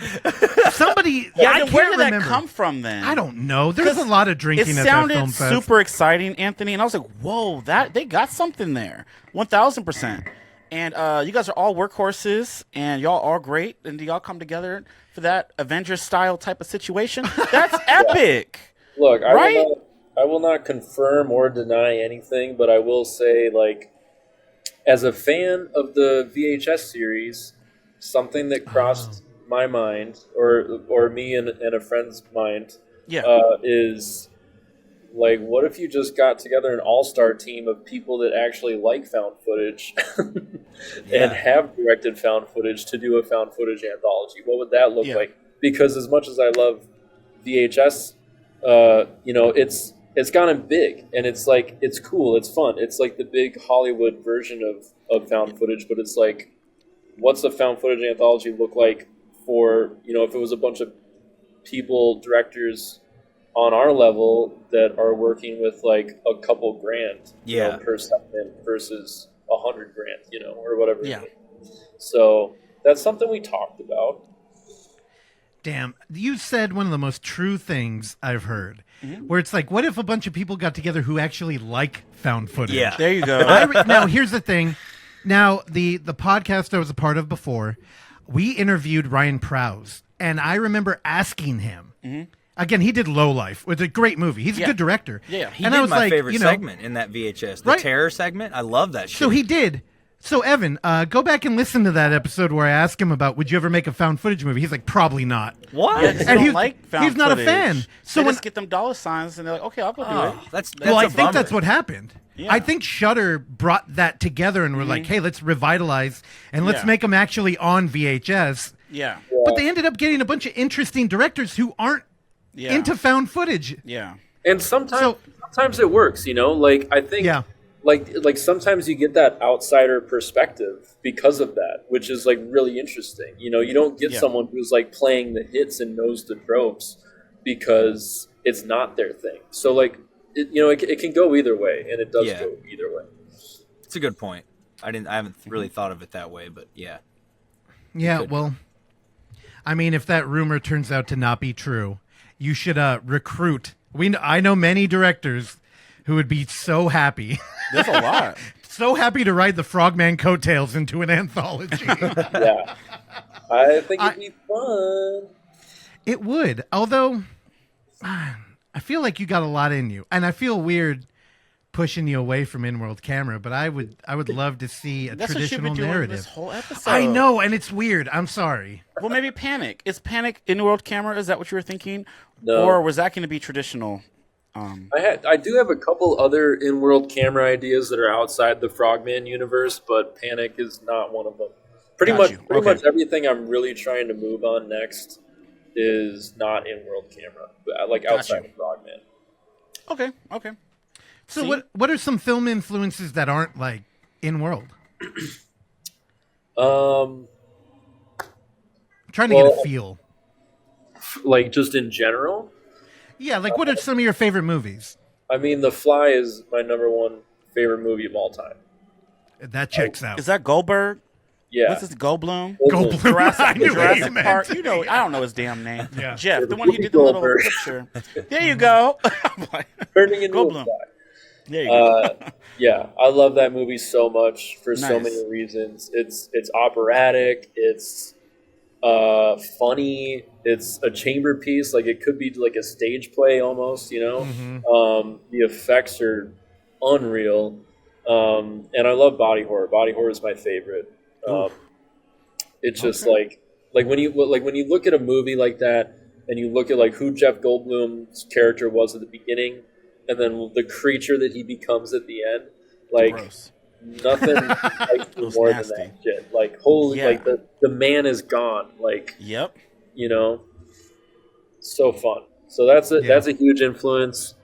Somebody. Yeah, I then can't where did remember. that come from then? I don't know. There's a lot of It drinking at that sounded film fest. super exciting, Anthony, and I was like, "Whoa, they got something there, 1,000%." And you guys are all workhorses, and y'all are great, and y'all come together for that Avengers style type of situation. That's epic. Look, Right? I will not confirm or deny anything, but I will say, like, as a fan of the VHS series, something that crossed my mind, or me and a friend's mind, Yeah. is Like, what if you just got together an all-star team of people that actually like found footage and have directed found footage to do a found footage anthology? What would that look like? Because as much as I love VHS, it's gotten big, and it's like, it's cool, it's fun. It's like the big Hollywood version of found footage, but it's like, what's a found footage anthology look like for, if it was a bunch of people, directors on our level that are working with like a couple grand per segment versus $100,000, or whatever. Yeah. So that's something we talked about. Damn, you said one of the most true things I've heard, where it's like, what if a bunch of people got together who actually like found footage? Yeah. There you go. Now, here's the thing. Now, the podcast I was a part of before, we interviewed Ryan Prowse, and I remember asking him, again, he did Low Life. It's a great movie. He's a good director. Yeah. He and did I was my like, favorite segment in that VHS, the terror segment. I love that shit. So he did. So, Evan, go back and listen to that episode where I asked him about, would you ever make a found footage movie? He's like, probably not. What? Yeah, 'cause they And don't he's- like found he's not a footage. fan. So they when- just get them dollar signs, and they're like, okay, I'll go do it. That's Well, I a think bummer. that's what happened. Yeah. I think Shudder brought that together and were like, hey, let's revitalize and let's Yeah. make them actually on VHS. Yeah. But they ended up getting a bunch of interesting directors who aren't Yeah. into found footage. Yeah. And sometimes it works, like I think like sometimes you get that outsider perspective because of that, which is like really interesting. You don't get someone who's like playing the hits and knows the tropes because it's not their thing. So like it can go either way, and it does go either way. It's a good point. I haven't really thought of it that way, but yeah. Yeah, well, I mean, if that rumor turns out to not be true, you should recruit. I know many directors who would be so happy. There's a lot. So happy to ride the Frogman coattails into an anthology. Yeah. I think it'd be fun. It would, although I feel like you got a lot in you, and I feel weird pushing you away from in-world camera, but I would love to see a That's traditional what you've been narrative. doing this whole episode. I know, and it's weird. I'm sorry. Well, maybe Panic. Is Panic in-world camera? Is that what you were thinking? No. Or was that going to be traditional? I do have a couple other in-world camera ideas that are outside the Frogman universe, but Panic is not one of them. Pretty much everything I'm really trying to move on next is not in-world camera, like outside of Frogman. Okay. So See? what are some film influences that aren't like in-world? Um, trying to get a feel. Like just in general? Yeah, like what are some of your favorite movies? I mean, The Fly is my number one favorite movie of all time. That checks out. Is that Goldberg? Yeah. What's this, Goldblum? Goldblum. Jurassic, I knew what you Jurassic meant. Park. I don't know his damn name. Yeah. Jeff, the one who did the little Goldberg. picture. There you go. Turning into Goldblum. a fly. There you go. Yeah, I love that movie so much for so Nice. many reasons. It's operatic. It's funny. It's a chamber piece. Like it could be like a stage play almost. The effects are unreal, and I love body horror. Body horror is my favorite. It's just like when you look at a movie like that, and you look at like who Jeff Goldblum's character was at the beginning, and then the creature that he becomes at the end, like Gross. nothing like was more nasty. than that shit. Like holy, Yeah. like the man is gone. Like Yep. so fun. So that's Yeah. that's a huge influence.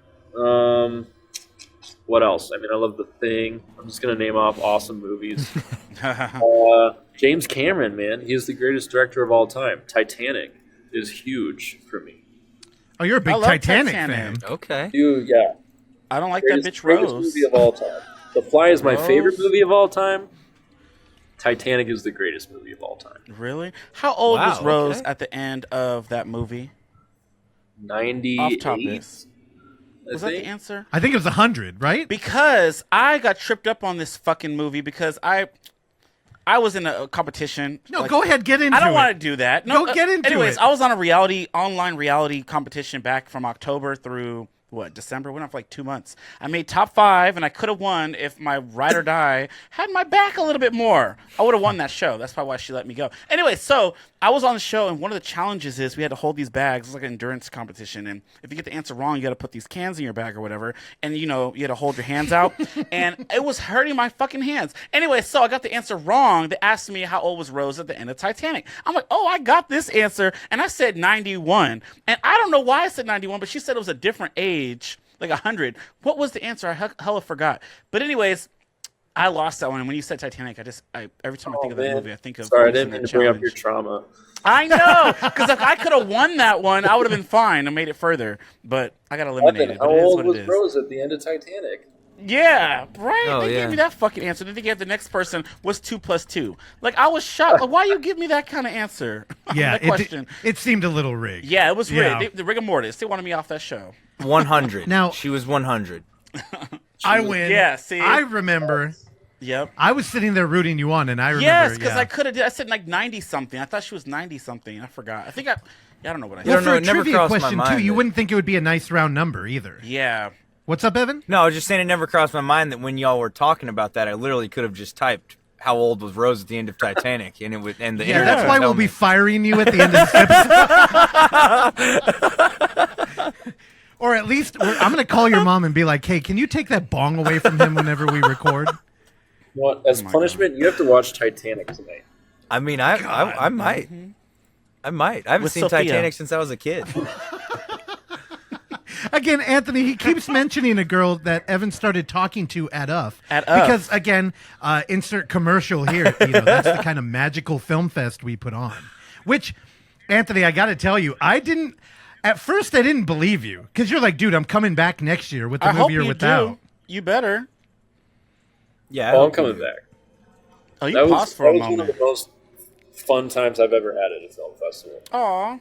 What else? I mean, I love The Thing. I'm just gonna name off awesome movies. James Cameron, man, he is the greatest director of all time. Titanic is huge for me. Oh, you're a big I love Titanic Titanic. fan. Okay. Dude, yeah, I don't like that bitch greatest Rose. movie of all time. The Fly is my Rose? favorite movie of all time. Titanic is the greatest movie of all time. Really? How old was Wow, Rose okay. at the end of that movie? 98. Off topic. I Was that the think. answer? I think it was 100, right? Because I got tripped up on this fucking movie because I was in a competition. No, like- go ahead, get into it. I don't want to do that. No, Go get into anyways, it. I was on a online reality competition back from October through December. Went on for like 2 months. I made top 5, and I could have won if my ride or die had my back a little bit more. I would have won that show. That's probably why she let me go. Anyway, so I was on the show, and one of the challenges is we had to hold these bags. It's like an endurance competition, and if you get the answer wrong, you got to put these cans in your bag or whatever, and you had to hold your hands out, and it was hurting my fucking hands. Anyway, so I got the answer wrong. They asked me how old was Rose at the end of Titanic. I'm like, oh, I got this answer, and I said 91, and I don't know why I said 91, but she said it was a different age, like 100. What was the answer? I hella forgot. But anyways, I lost that one. And when you said Titanic, every time I think of that movie, I think of. Sorry, I didn't mean to bring up your trauma. I know, because if I could have won that one, I would have been fine and made it further. But I got eliminated. How old was Rose at the end of Titanic? Yeah, right. Oh, they yeah. gave me that fucking answer. Then they gave the next person was 2 + 2. Like I was shocked. Like, why you give me that kind of answer? Yeah, that question. It seemed a little rigged. Yeah, it was rigged. Yeah. The rigor mortis. They wanted me off that show. 100. Now- she was 100. I win. Yeah, see? I remember. Yep. I was sitting there rooting you on, and I remember. Yes, because yeah. I could have. I said like 90 something. I thought she was 90 something. I forgot. I think I don't know what I said. Well, don't for know, a it never trivia crossed my question mind too, you that- wouldn't think it would be a nice round number either. Yeah. What's up, Evan? No, I was just saying it never crossed my mind that when y'all were talking about that, I literally could have just typed how old was Rose at the end of Titanic, and it would and the Yeah, internet that's would why tell we'll be me. firing you at the end of this episode. Or at least I'm going to call your mom and be like, "Hey, can you take that bong away from him whenever we record?" What, as punishment, you have to watch Titanic tonight. I mean, I might. I might. I haven't With seen Sophia. Titanic since I was a kid. Again, Anthony, he keeps mentioning a girl that Evan started talking to at UF. At UF. Because, again, insert commercial here. That's the kind of magical film fest we put on. Which, Anthony, I got to tell you, at first I didn't believe you. Because you're like, dude, I'm coming back next year with the I hope movie or you without. do. You better. Yeah. Oh, I'm coming back. Oh, you That paused was, for a that was one of moment. the most fun times I've ever had at a film festival. Aw.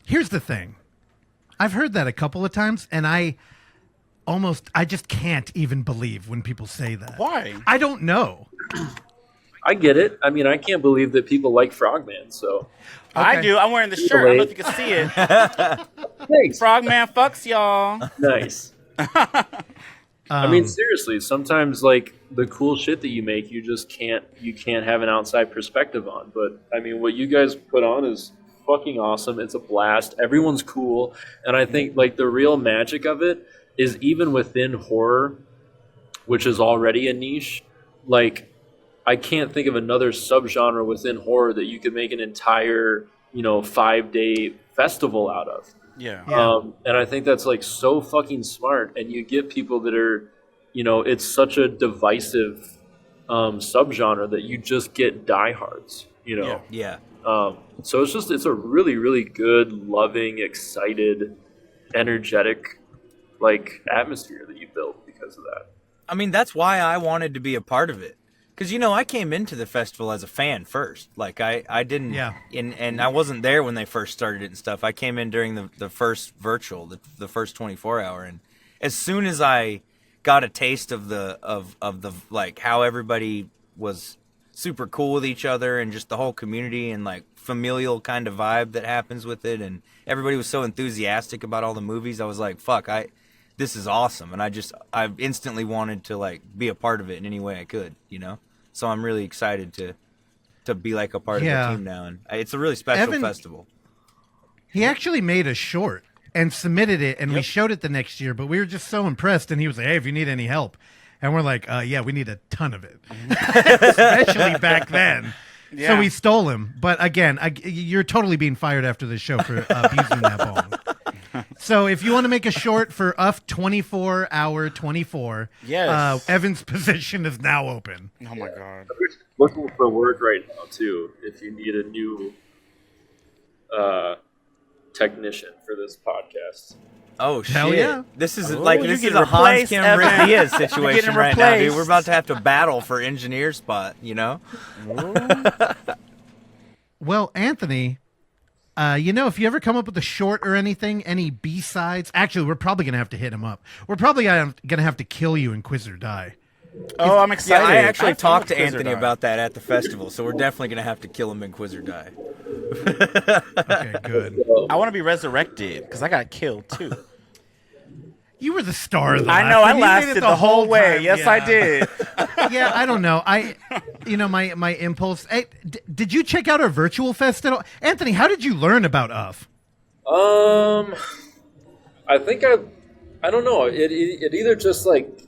Here's the thing. I've heard that a couple of times, and I just can't even believe when people say that. Why? I don't know. I get it. I mean, I can't believe that people like Frogman, so. I Okay. do. I'm wearing the shirt. I don't know if you can see it. Thanks. Frogman fucks y'all. Nice. I mean, seriously, sometimes, like, the cool shit that you make, you can't have an outside perspective on. But, I mean, what you guys put on is fucking awesome. It's a blast. Everyone's cool. And I think, like, the real magic of it is even within horror, which is already a niche, like, I can't think of another subgenre within horror that you could make an entire, 5-day festival out of. Yeah. And I think that's like so fucking smart. And you get people that are, it's such a divisive subgenre that you just get diehards, Yeah. Yeah. So it's a really, really good, loving, excited, energetic, like atmosphere that you build because of that. I mean, that's why I wanted to be a part of it. Because, I came into the festival as a fan first. Like, I didn't... Yeah. And I wasn't there when they first started it and stuff. I came in during the first virtual, the first 24-hour. And as soon as I got a taste of the like, how everybody was super cool with each other and just the whole community and, like, familial kind of vibe that happens with it, and everybody was so enthusiastic about all the movies, I was like, fuck, this is awesome. And I instantly wanted to, like, be a part of it in any way I could, So I'm really excited to be like a part of the team now, and it's a really special Evan- festival. He actually made a short and submitted it, and we showed it the next year, but we were just so impressed, and he was like, hey, if you need any help. And we're like, yeah, we need a ton of it, especially back then. Yeah. So we stole him. But again, you're totally being fired after this show for abusing that bong. So if you want to make a short for UF 24-hour 24, Yes. Evan's position is now open. Oh my god. Looking for work right now too. If you need a new technician for this podcast. Oh shit! Hell yeah. This is Oh, like you're this is getting a Hans replaced, Kim Evan. Diaz situation getting right now, dude. replaced. We're about to have to battle for engineer spot. Well, Anthony, if you ever come up with a short or anything, any B-sides, actually, we're probably going to have to hit him up. We're probably going to have to kill you in Quiz or Die. Oh, I'm excited. Yeah, I actually have fun talked to with Quiz or Anthony Die. about that at the festival, so we're definitely gonna have to kill him in Quiz or Die. Okay, good. I want to be resurrected because I got killed too. You were the star of the I know. last I one. You made it lasted the whole way. time. Yes, Yeah. I did. Yeah, I don't know. My impulse. Hey, did you check out our virtual festival, Anthony? How did you learn about UF? I think I don't know. It either just like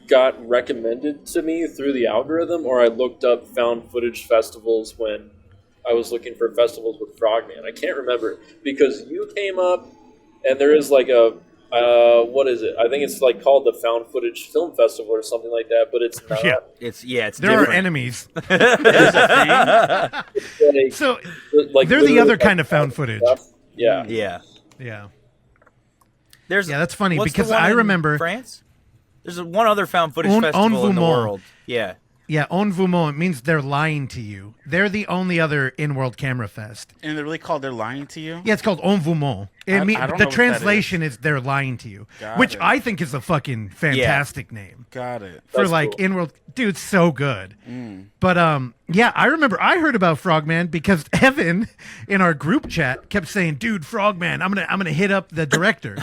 got recommended to me through the algorithm, or I looked up found footage festivals when I was looking for festivals with Frogman. I can't remember because you came up, and there is like a what is it? I think it's like called the Found Footage Film Festival or something like that, but it's not. Yeah. It's There different. are enemies. Like, So like they're the literally, other like, kind of found footage. stuff. Yeah. Yeah. Yeah. There's Yeah, that's funny what's the because one I in remember France. There's one other found footage On festival in the Vumont. world. Yeah. Yeah, en vumont, it means they're lying to you. They're the only other in-world camera fest. And they're really called "They're Lying to You." Yeah, it's called en vumont. I don't know The what that translation is "they're lying to you," Got which it. I think is a fucking fantastic name Got it. for That's like cool. in-world. Dude, so good. But yeah, I remember I heard about Frogman because Evan in our group chat kept saying, "Dude, Frogman, I'm gonna hit up the director,"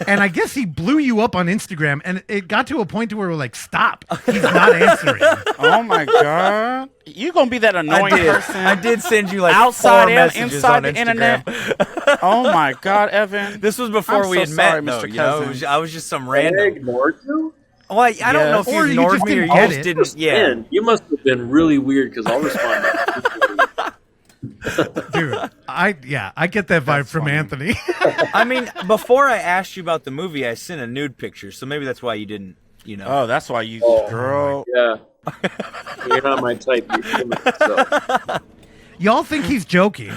and I guess he blew you up on Instagram, and it got to a point to where we're like, "Stop, he's not answering." Oh my god, you gonna be that annoying person? I did send you like Outside 4 and messages inside on the Instagram. internet. Oh my god, Evan. This was before I'm we so had sorry, met, though. Mr. You know, Cousin. I was just some I random. ignored you. Well, I don't know if Or you you ignored just me or didn't you get just it. didn't. Yeah. Man, you must have been really weird because I'll respond back. Dude, I get that vibe from Anthony. I mean, before I asked you about the movie, I sent a nude picture, so maybe that's why you didn't. You know. Oh, that's why you, girl. Yeah. You're not my type. You're human, so. Y'all think he's joking,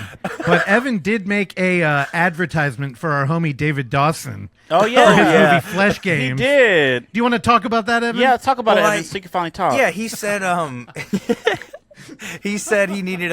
but Evan did make a advertisement for our homie David Dawson Oh for his yeah, movie Flesh he Games. did. Do you want to talk about that, Evan? Yeah, talk about Well, it, Evan, so you can finally talk. Yeah, he said he said he needed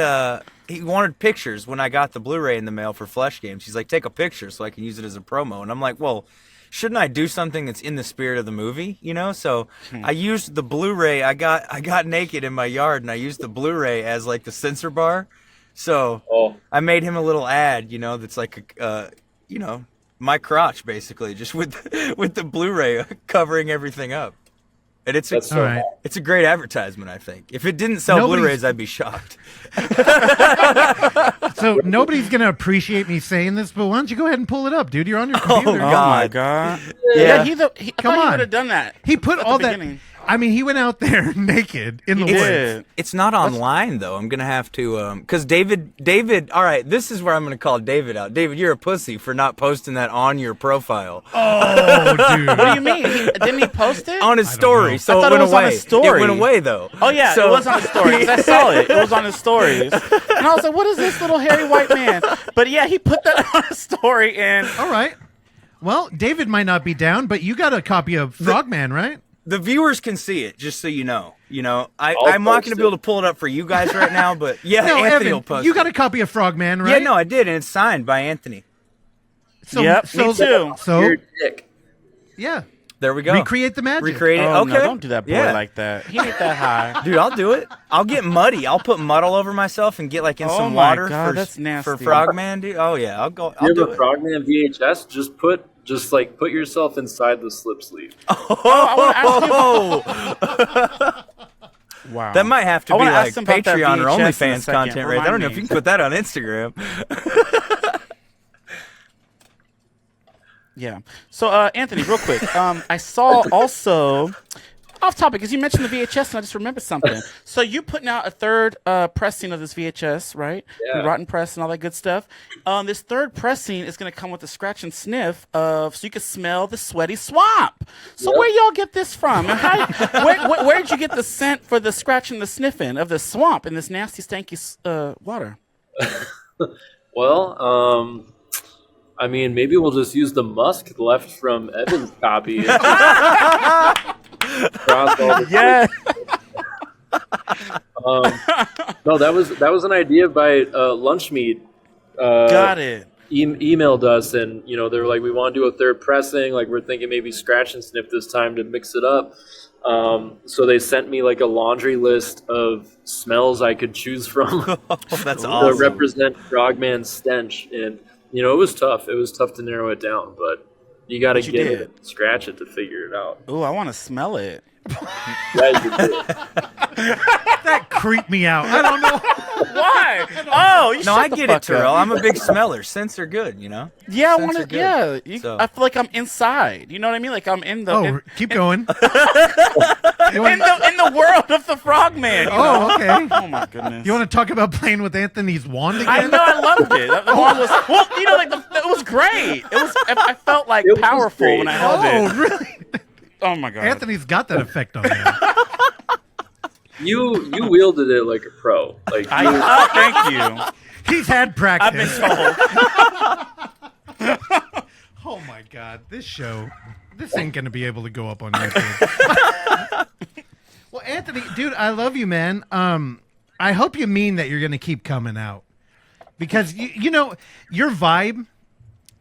he wanted pictures when I got the Blu-ray in the mail for Flesh Games. He's like, take a picture so I can use it as a promo. And I'm like, well, shouldn't I do something that's in the spirit of the movie? You know, so I used the Blu-ray. I got naked in my yard and I used the Blu-ray as like the censor bar. So I made him a little ad, you know, that's like you know, my crotch basically, just with the Blu-ray covering everything up. And it's That's so All right. it's a great advertisement, I think. If it didn't sell Nobody's- Blu-rays, I'd be shocked. So nobody's gonna appreciate me saying this, but why don't you go ahead and pull it up, dude? You're on your computer. Oh my god. Yeah. He Come I thought on. he would have done that. He put at all the that. beginning. I mean, he went out there naked in the He woods. did. It's not online though. I'm gonna have to because David. All right, this is where I'm gonna call David out. David, you're a pussy for not posting that on your profile Oh, dude. What do you mean? Didn't he post it? on his story. So I thought it it went was on away. his story. It went away though. Oh yeah, So- it was on his stories. I saw it. It was on his stories, and I was like, "What is this little hairy white man?" But yeah, he put that on his story, and All right. Well, David might not be down, but you got a copy of Frogman, right? The viewers can see it, just so you know. You know, I'll I'm not post going to be it. able to pull it up for you guys right now, but yeah, No, Anthony will Evan, post you it. got a copy of Frogman, right? Yeah, no, I did, and it's signed by Anthony. So, Yep, me too. So, Your dick. yeah. There we go. Recreate the magic. Recreate it. oh Okay. no, don't do that boy Yeah. like that. He ain't that high. Dude, I'll do it. I'll get muddy. I'll put mud all over myself and get like in Oh some my water God, for that's nasty. for Frogman, dude. Oh yeah, I'll go. I'll You do have a it. Frogman VHS? Just put yourself inside the slip sleeve. Oh, Wow, that might have to I be wanna like ask him about that Patreon or VHS in a OnlyFans second. content, right? I don't Remind know if me. you can put that on Instagram. Yeah. So, Anthony, real quick, I saw also off topic because you mentioned the VHS, and I just remembered something. So you putting out a third pressing of this VHS, right? Yeah. The rotten press and all that good stuff. This third pressing is going to come with a scratch and sniff so you can smell the sweaty swamp. So Yep. where y'all get this from? And where did you get the scent for the scratch and the sniffing of the swamp in this nasty, stanky water? Well, I mean, maybe we'll just use the musk left from Evan's copy. Cross all the Yeah. No, that was an idea by Lunchmeat. Got it. Emailed us, and they were like, we want to do a third pressing. Like, we're thinking maybe scratch and sniff this time to mix it up. So they sent me like a laundry list of smells I could choose from That's to awesome. represent Frogman's stench, and it was tough. It was tough to narrow it down, but You got to But you get did. it, scratch it to figure it out. Ooh, I want to smell it. Yeah, you did. That creeped me out. I don't know. Why? Oh, you No, shut I the get fuck it, Terrell. up. I'm a big smeller. Scents are good, you know? Yeah, I Scents want are to. good. Yeah, So- I feel like I'm inside. You know what I mean? Like I'm in the Oh, keep going. in the world of the Frogman. You know? Oh, okay. Oh my goodness. You want to talk about playing with Anthony's wand again? I know, I loved it. The one was well, you know, like it was great. It was. I felt like It was powerful great. when I held Oh, it. really? Oh my God. Anthony's got that effect on him. You wielded it like a pro. Like Thank you. He's had I've practice. been told. Oh my God, this ain't gonna be able to go up on YouTube. Well, Anthony, dude, I love you, man. I hope you mean that you're gonna keep coming out because you know your vibe.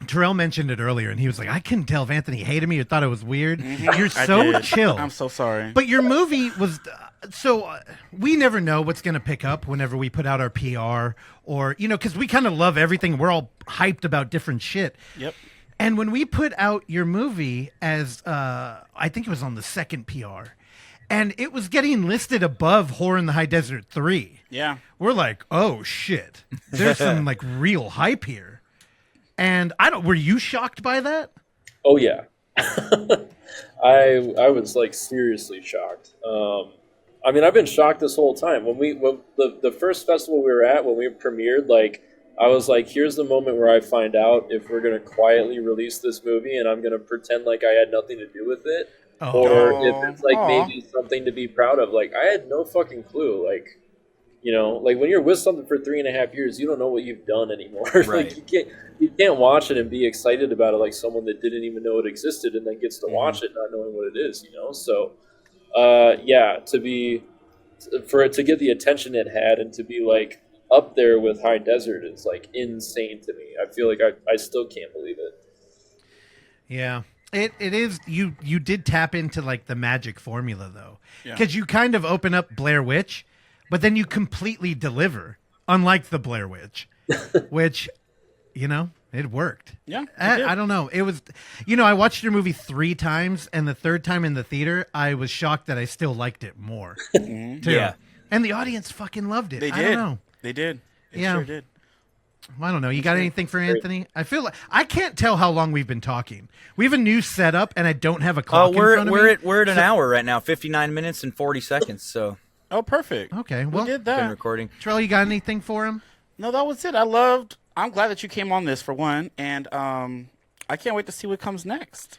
Terrell mentioned it earlier, and he was like, "I couldn't tell if Anthony hated me or thought it was weird." You're I so did. chill. I'm so sorry. But your movie was we never know what's going to pick up whenever we put out our PR or, you know, because we kind of love everything. We're all hyped about different shit. Yep. And when we put out your movie as, I think it was on the second PR, and it was getting listed above Horror in the High Desert 3. Yeah. We're like, oh shit, there's some like real hype here. And were you shocked by that? oh yeah, I was like seriously shocked. I mean, I've been shocked this whole time. When the first festival we were at, when we premiered, like I was like, here's the moment where I find out if we're gonna quietly release this movie, and I'm gonna pretend like I had nothing to do with it, or if it's like maybe something to be proud of. Like I had no fucking clue. Like, you know, like when you're with something for 3.5 years, you don't know what you've done anymore. Right. Like you can't watch it and be excited about it like someone that didn't even know it existed and then gets to watch it not knowing what it is, you know? So yeah, for it to get the attention it had and to be like up there with High Desert is like insane to me. I feel like I still can't believe it. Yeah. It is you did tap into like the magic formula though. Yeah. Because you kind of open up Blair Witch, but then you completely deliver, unlike the Blair Witch, which, you know, it worked. Yeah. I don't know. It was, you know, I watched your movie 3 times, and the third time in the theater, I was shocked that I still liked it more. Too. Yeah. And the audience fucking loved it. They I did. don't know. They did. They Yeah. sure did. I don't know. You got anything for Anthony? I feel like I can't tell how long we've been talking. We have a new setup, and I don't have a clock in front of me. We're at an hour right now, 59 minutes and 40 seconds. So Oh, perfect. Okay, We well, did been that. recording. Terrell, you got anything for him? No, that was it. I'm glad that you came on this for one, and I can't wait to see what comes next.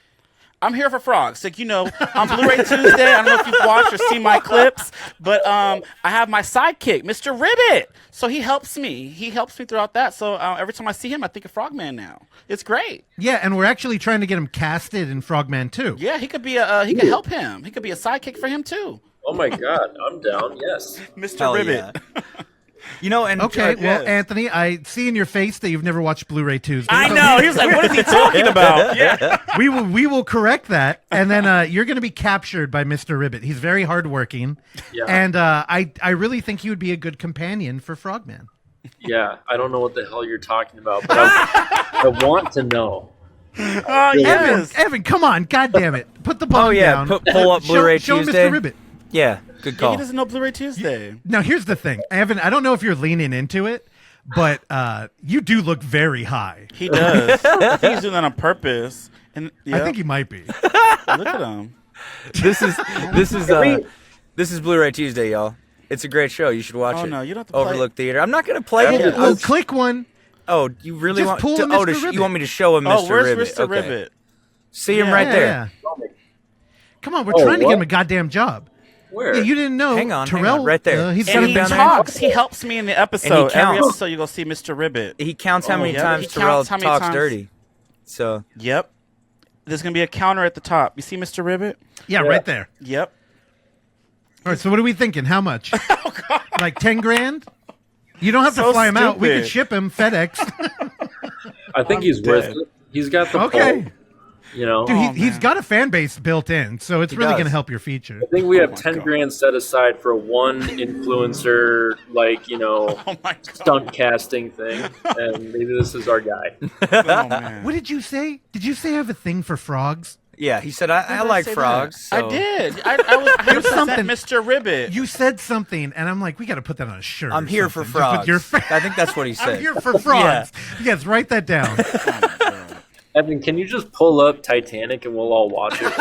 I'm here for frogs. Like, you know, on Blu-ray Tuesday, I don't know if you've watched or seen my clips, but I have my sidekick, Mr. Ribbit. So he helps me. He helps me throughout that. So every time I see him, I think of Frogman now. It's great. Yeah, and we're actually trying to get him casted in Frogman 2. Yeah, he could be he could help him. He could be a sidekick for him too. Oh my God, I'm down. Yes. Mr. Hell Ribbit. yeah. You know, and Okay, well, yes. Anthony, I see in your face that you've never watched Blu-ray Tuesday. I so know. He was like, what is he talking about? Yeah. we will correct that, and then you're going to be captured by Mr. Ribbit. He's very hardworking, Yeah. and I really think he would be a good companion for Frogman. Yeah, I don't know what the hell you're talking about, but I want to know. Oh, yes. Evan, come on, God damn it, put the ball Oh yeah, down. pull up Blu-ray show Tuesday. Mr. Ribbit. Yeah, good Yeah, call. he doesn't know Blu-ray Tuesday. Now here's the thing, Evan. I don't know if you're leaning into it, but you do look very high. He does. I think he's doing that on purpose. And I think he might be. look at him. This is Blu-ray Tuesday, y'all. It's a great show. You should watch Oh, it. no, you don't have to play Overlook Theater. I'm not gonna play it. Well, click one. Oh, you really Just want pull to? a Oh, Mr. Ribbit. you want me to show him Oh, Mr. where's Ribbit? Mr. Okay. Ribbit? See him Yeah. right there. Yeah. Come on, we're Oh, trying to what? get him a goddamn job. Where? Yeah, you didn't know. Hang on, Terrell, right there. he's And got he him down there. talks. He helps me in the episode. Every counts. episode, you go see Mr. Ribbit. He counts how many yeah. times He Terrell counts how many talks times- dirty. So Yep. There's gonna be a counter at the top. You see Mr. Ribbit? Yeah, right there. Yep. All right, so what are we thinking? How much? Like 10 grand? You don't have to So fly him out. We stupid. could ship him FedEx. I think he's worth it. He's got the Okay. pull. You know, Dude, he's got a fan base built in, so it's really does. going to help your feature. I think we have my 10 God. grand set aside for one influencer, like, you know, Oh my God. stunt casting thing, and maybe this is our guy. Oh, man. What did you say? Did you say I have a thing for frogs? Yeah, he said, I like say frogs. that? So. I did. I was 100% something. Mr. Ribbit. You said something, and I'm like, we got to put that on a shirt. I'm or here for something. Just with frogs. I think that's what he said. I'm here for frogs. Yes, write that down. Evan, can you just pull up Titanic and we'll all watch it?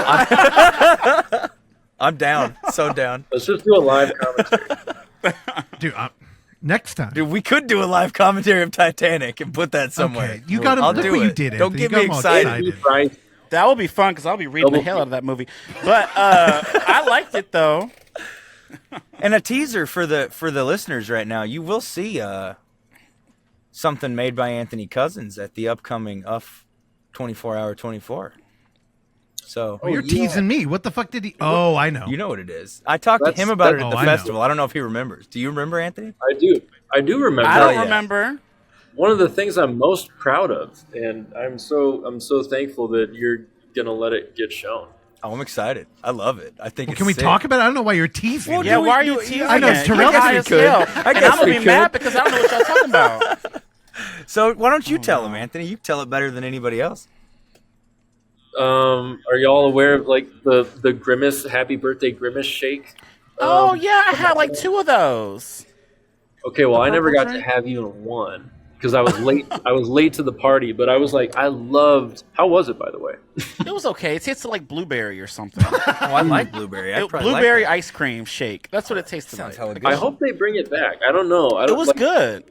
I'm down. So down. Let's just do a live commentary. Dude, next time. Dude, we could do a live commentary of Titanic and put that somewhere. Okay, you got him. I'll Look do what you it. did. Don't Anthony. get You got me him all excited. Right. That will be fun because I'll be reading the hell out of that movie. But I liked it though. And a teaser for the listeners right now. You will see something made by Anthony Cousins at the upcoming UF 24 Hour 24. So You're teasing me. What the fuck did he? Oh, I know. you know what it is. I talked to him about it at the I know. festival. I don't know if he remembers. Do you remember, Anthony? I do remember. I don't yeah. remember. One of the things I'm most proud of, and I'm so thankful that you're gonna let it get shown. Oh, I'm excited. I love it. I think it's Can we sick. talk about it? I don't know why you're teasing. Well, me. Yeah, do we- why are do you it- teasing I know, it? Terrell You're said high we as could. hell. I And guess I'm gonna we be mad could. because I don't know what y'all talking about. So why don't you tell him, Anthony? You tell it better than anybody else. Are y'all aware of like the Grimace Happy Birthday Grimace shake? Oh yeah, I had like 2 of those. Okay, well I never got purple to drink? have even one because I was late. I was late to the party, but I was like, I loved. How was it, by the way? It was okay. It tasted like blueberry or something. Oh, I like blueberry. Blueberry ice cream shake. That's what it tasted Sounds like. hella good. I hope they bring it back. I don't know. I don't, It was like, good.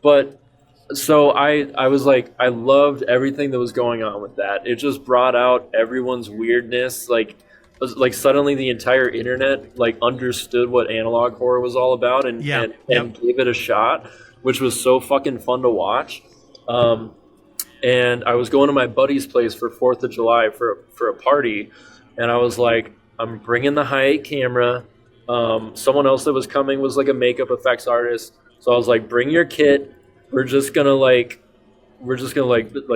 But so I was like, I loved everything that was going on with that. It just brought out everyone's weirdness. Like suddenly the entire internet like understood what analog horror was all about and gave it a shot, which was so fucking fun to watch. And I was going to my buddy's place for 4th of July for a party, and I was like, I'm bringing the high 8 camera. Someone else that was coming was like a makeup effects artist, so I was like, bring your kit. We're just gonna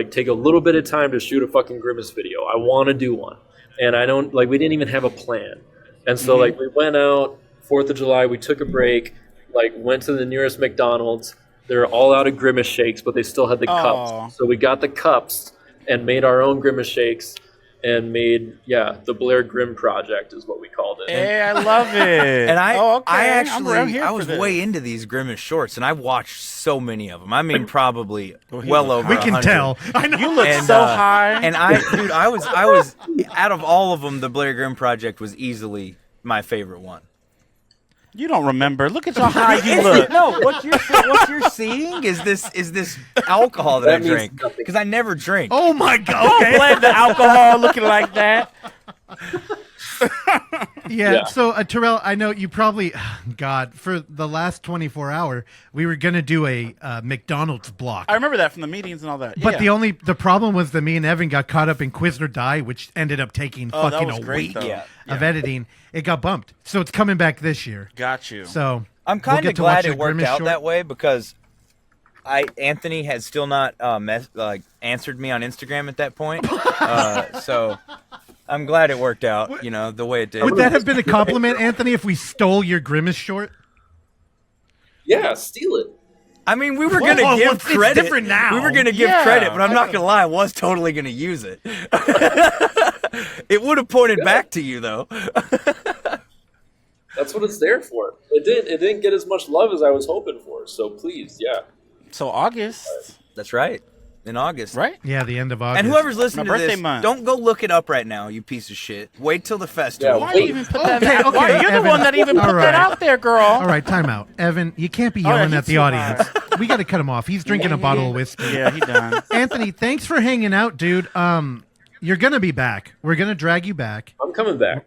take a little bit of time to shoot a fucking Grimace video. I want to do one, and I don't like. We didn't even have a plan, and so like we went out 4th of July. We took a break, like went to the nearest McDonald's. They're all out of Grimace shakes, but they still had the cups. So we got the cups and made our own Grimace shakes. And made the Blair Grimm Project is what we called it. Hey, I love it. And I I was way into these Grimace shorts, and I watched so many of them. I mean, probably well over. We can 100. tell. I know. You look so high. And I was out of all of them, the Blair Grimm Project was easily my favorite one. You don't remember. Look at how high you look. No, what you're seeing is this alcohol that I That means drink nothing. because I never drink. Oh my god. Okay. Blend the alcohol looking like that. Yeah. So, Terrell, I know you probably, God, for the last 24 hour, we were gonna do a McDonald's block. I remember that from the meetings and all that. But yeah. the problem was that me and Evan got caught up in Quiz or Die, which ended up taking Oh, that fucking was a great, week though. Yeah. of editing. It got bumped, so it's coming back this year. Got you. So I'm we'll kind get of to watch glad it the worked Grimace out short. that way because Anthony has still not answered me on Instagram at that point. So I'm glad it worked out, the way it did. Would that have been a compliment, Anthony, if we stole your Grimace short? Yeah, steal it. I mean, we were gonna Whoa, give it's credit. different now. We were gonna give Yeah. credit, but I'm not gonna lie, I was totally gonna use it. It would have pointed back to you though. That's what it's there for. It didn't get as much love as I was hoping for. So please, yeah. So August, That's right. In August. right? Yeah, the end of August. And whoever's listening My to this, birthday month. don't go look it up right now, you piece of shit. Wait till the festival. Yeah, Why do you wait. even put that? Okay, out? Why, okay, you're Evan. the one that even All put right. that out there, girl. All right, time out. Evan, you can't be Oh, yeah, yelling he's at the too audience. We got to cut him off. He's drinking a bottle of whiskey. Yeah, he done. Anthony, thanks for hanging out, dude. You're gonna be back. We're gonna drag you back. I'm coming back.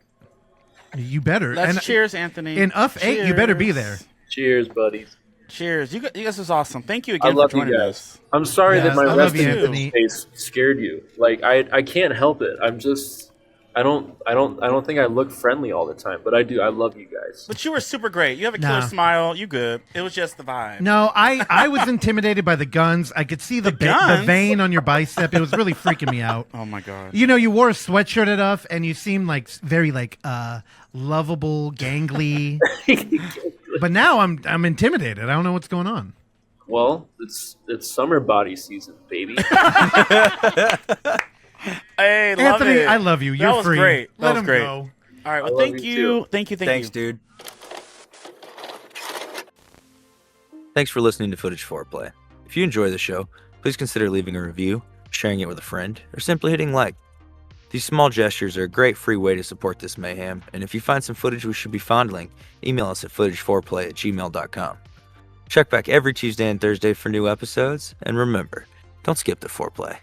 You better. Let's And cheers, Anthony. in UF 8, you better be there. Cheers, buddies. Cheers. You guys was awesome. Thank you I again for love you joining guys. us. I'm sorry Yes, that my I love you, resting Anthony. face scared you. Like I can't help it. don't think I look friendly all the time, but I do. I love you guys. But you were super great. You have a killer Nah. smile. You good. It was just the vibe. No, I was intimidated by the guns. I could see the guns? vein on your bicep. It was really freaking me out. Oh my god. You know, you wore a sweatshirt enough, and you seemed like very lovable, gangly. But now I'm intimidated. I don't know what's going on. Well, it's summer body season, baby. Hey, love Anthony, it. I love you. You're That was free. great. That Let was him great. go. All right. Well, I love thank you you. too. Thank you. Thanks, dude. Thanks for listening to Footage Foreplay. If you enjoy the show, please consider leaving a review, sharing it with a friend, or simply hitting like. These small gestures are a great free way to support this mayhem, and if you find some footage we should be fondling, email us at footageforeplay@gmail.com. Check back every Tuesday and Thursday for new episodes, and remember, don't skip the foreplay.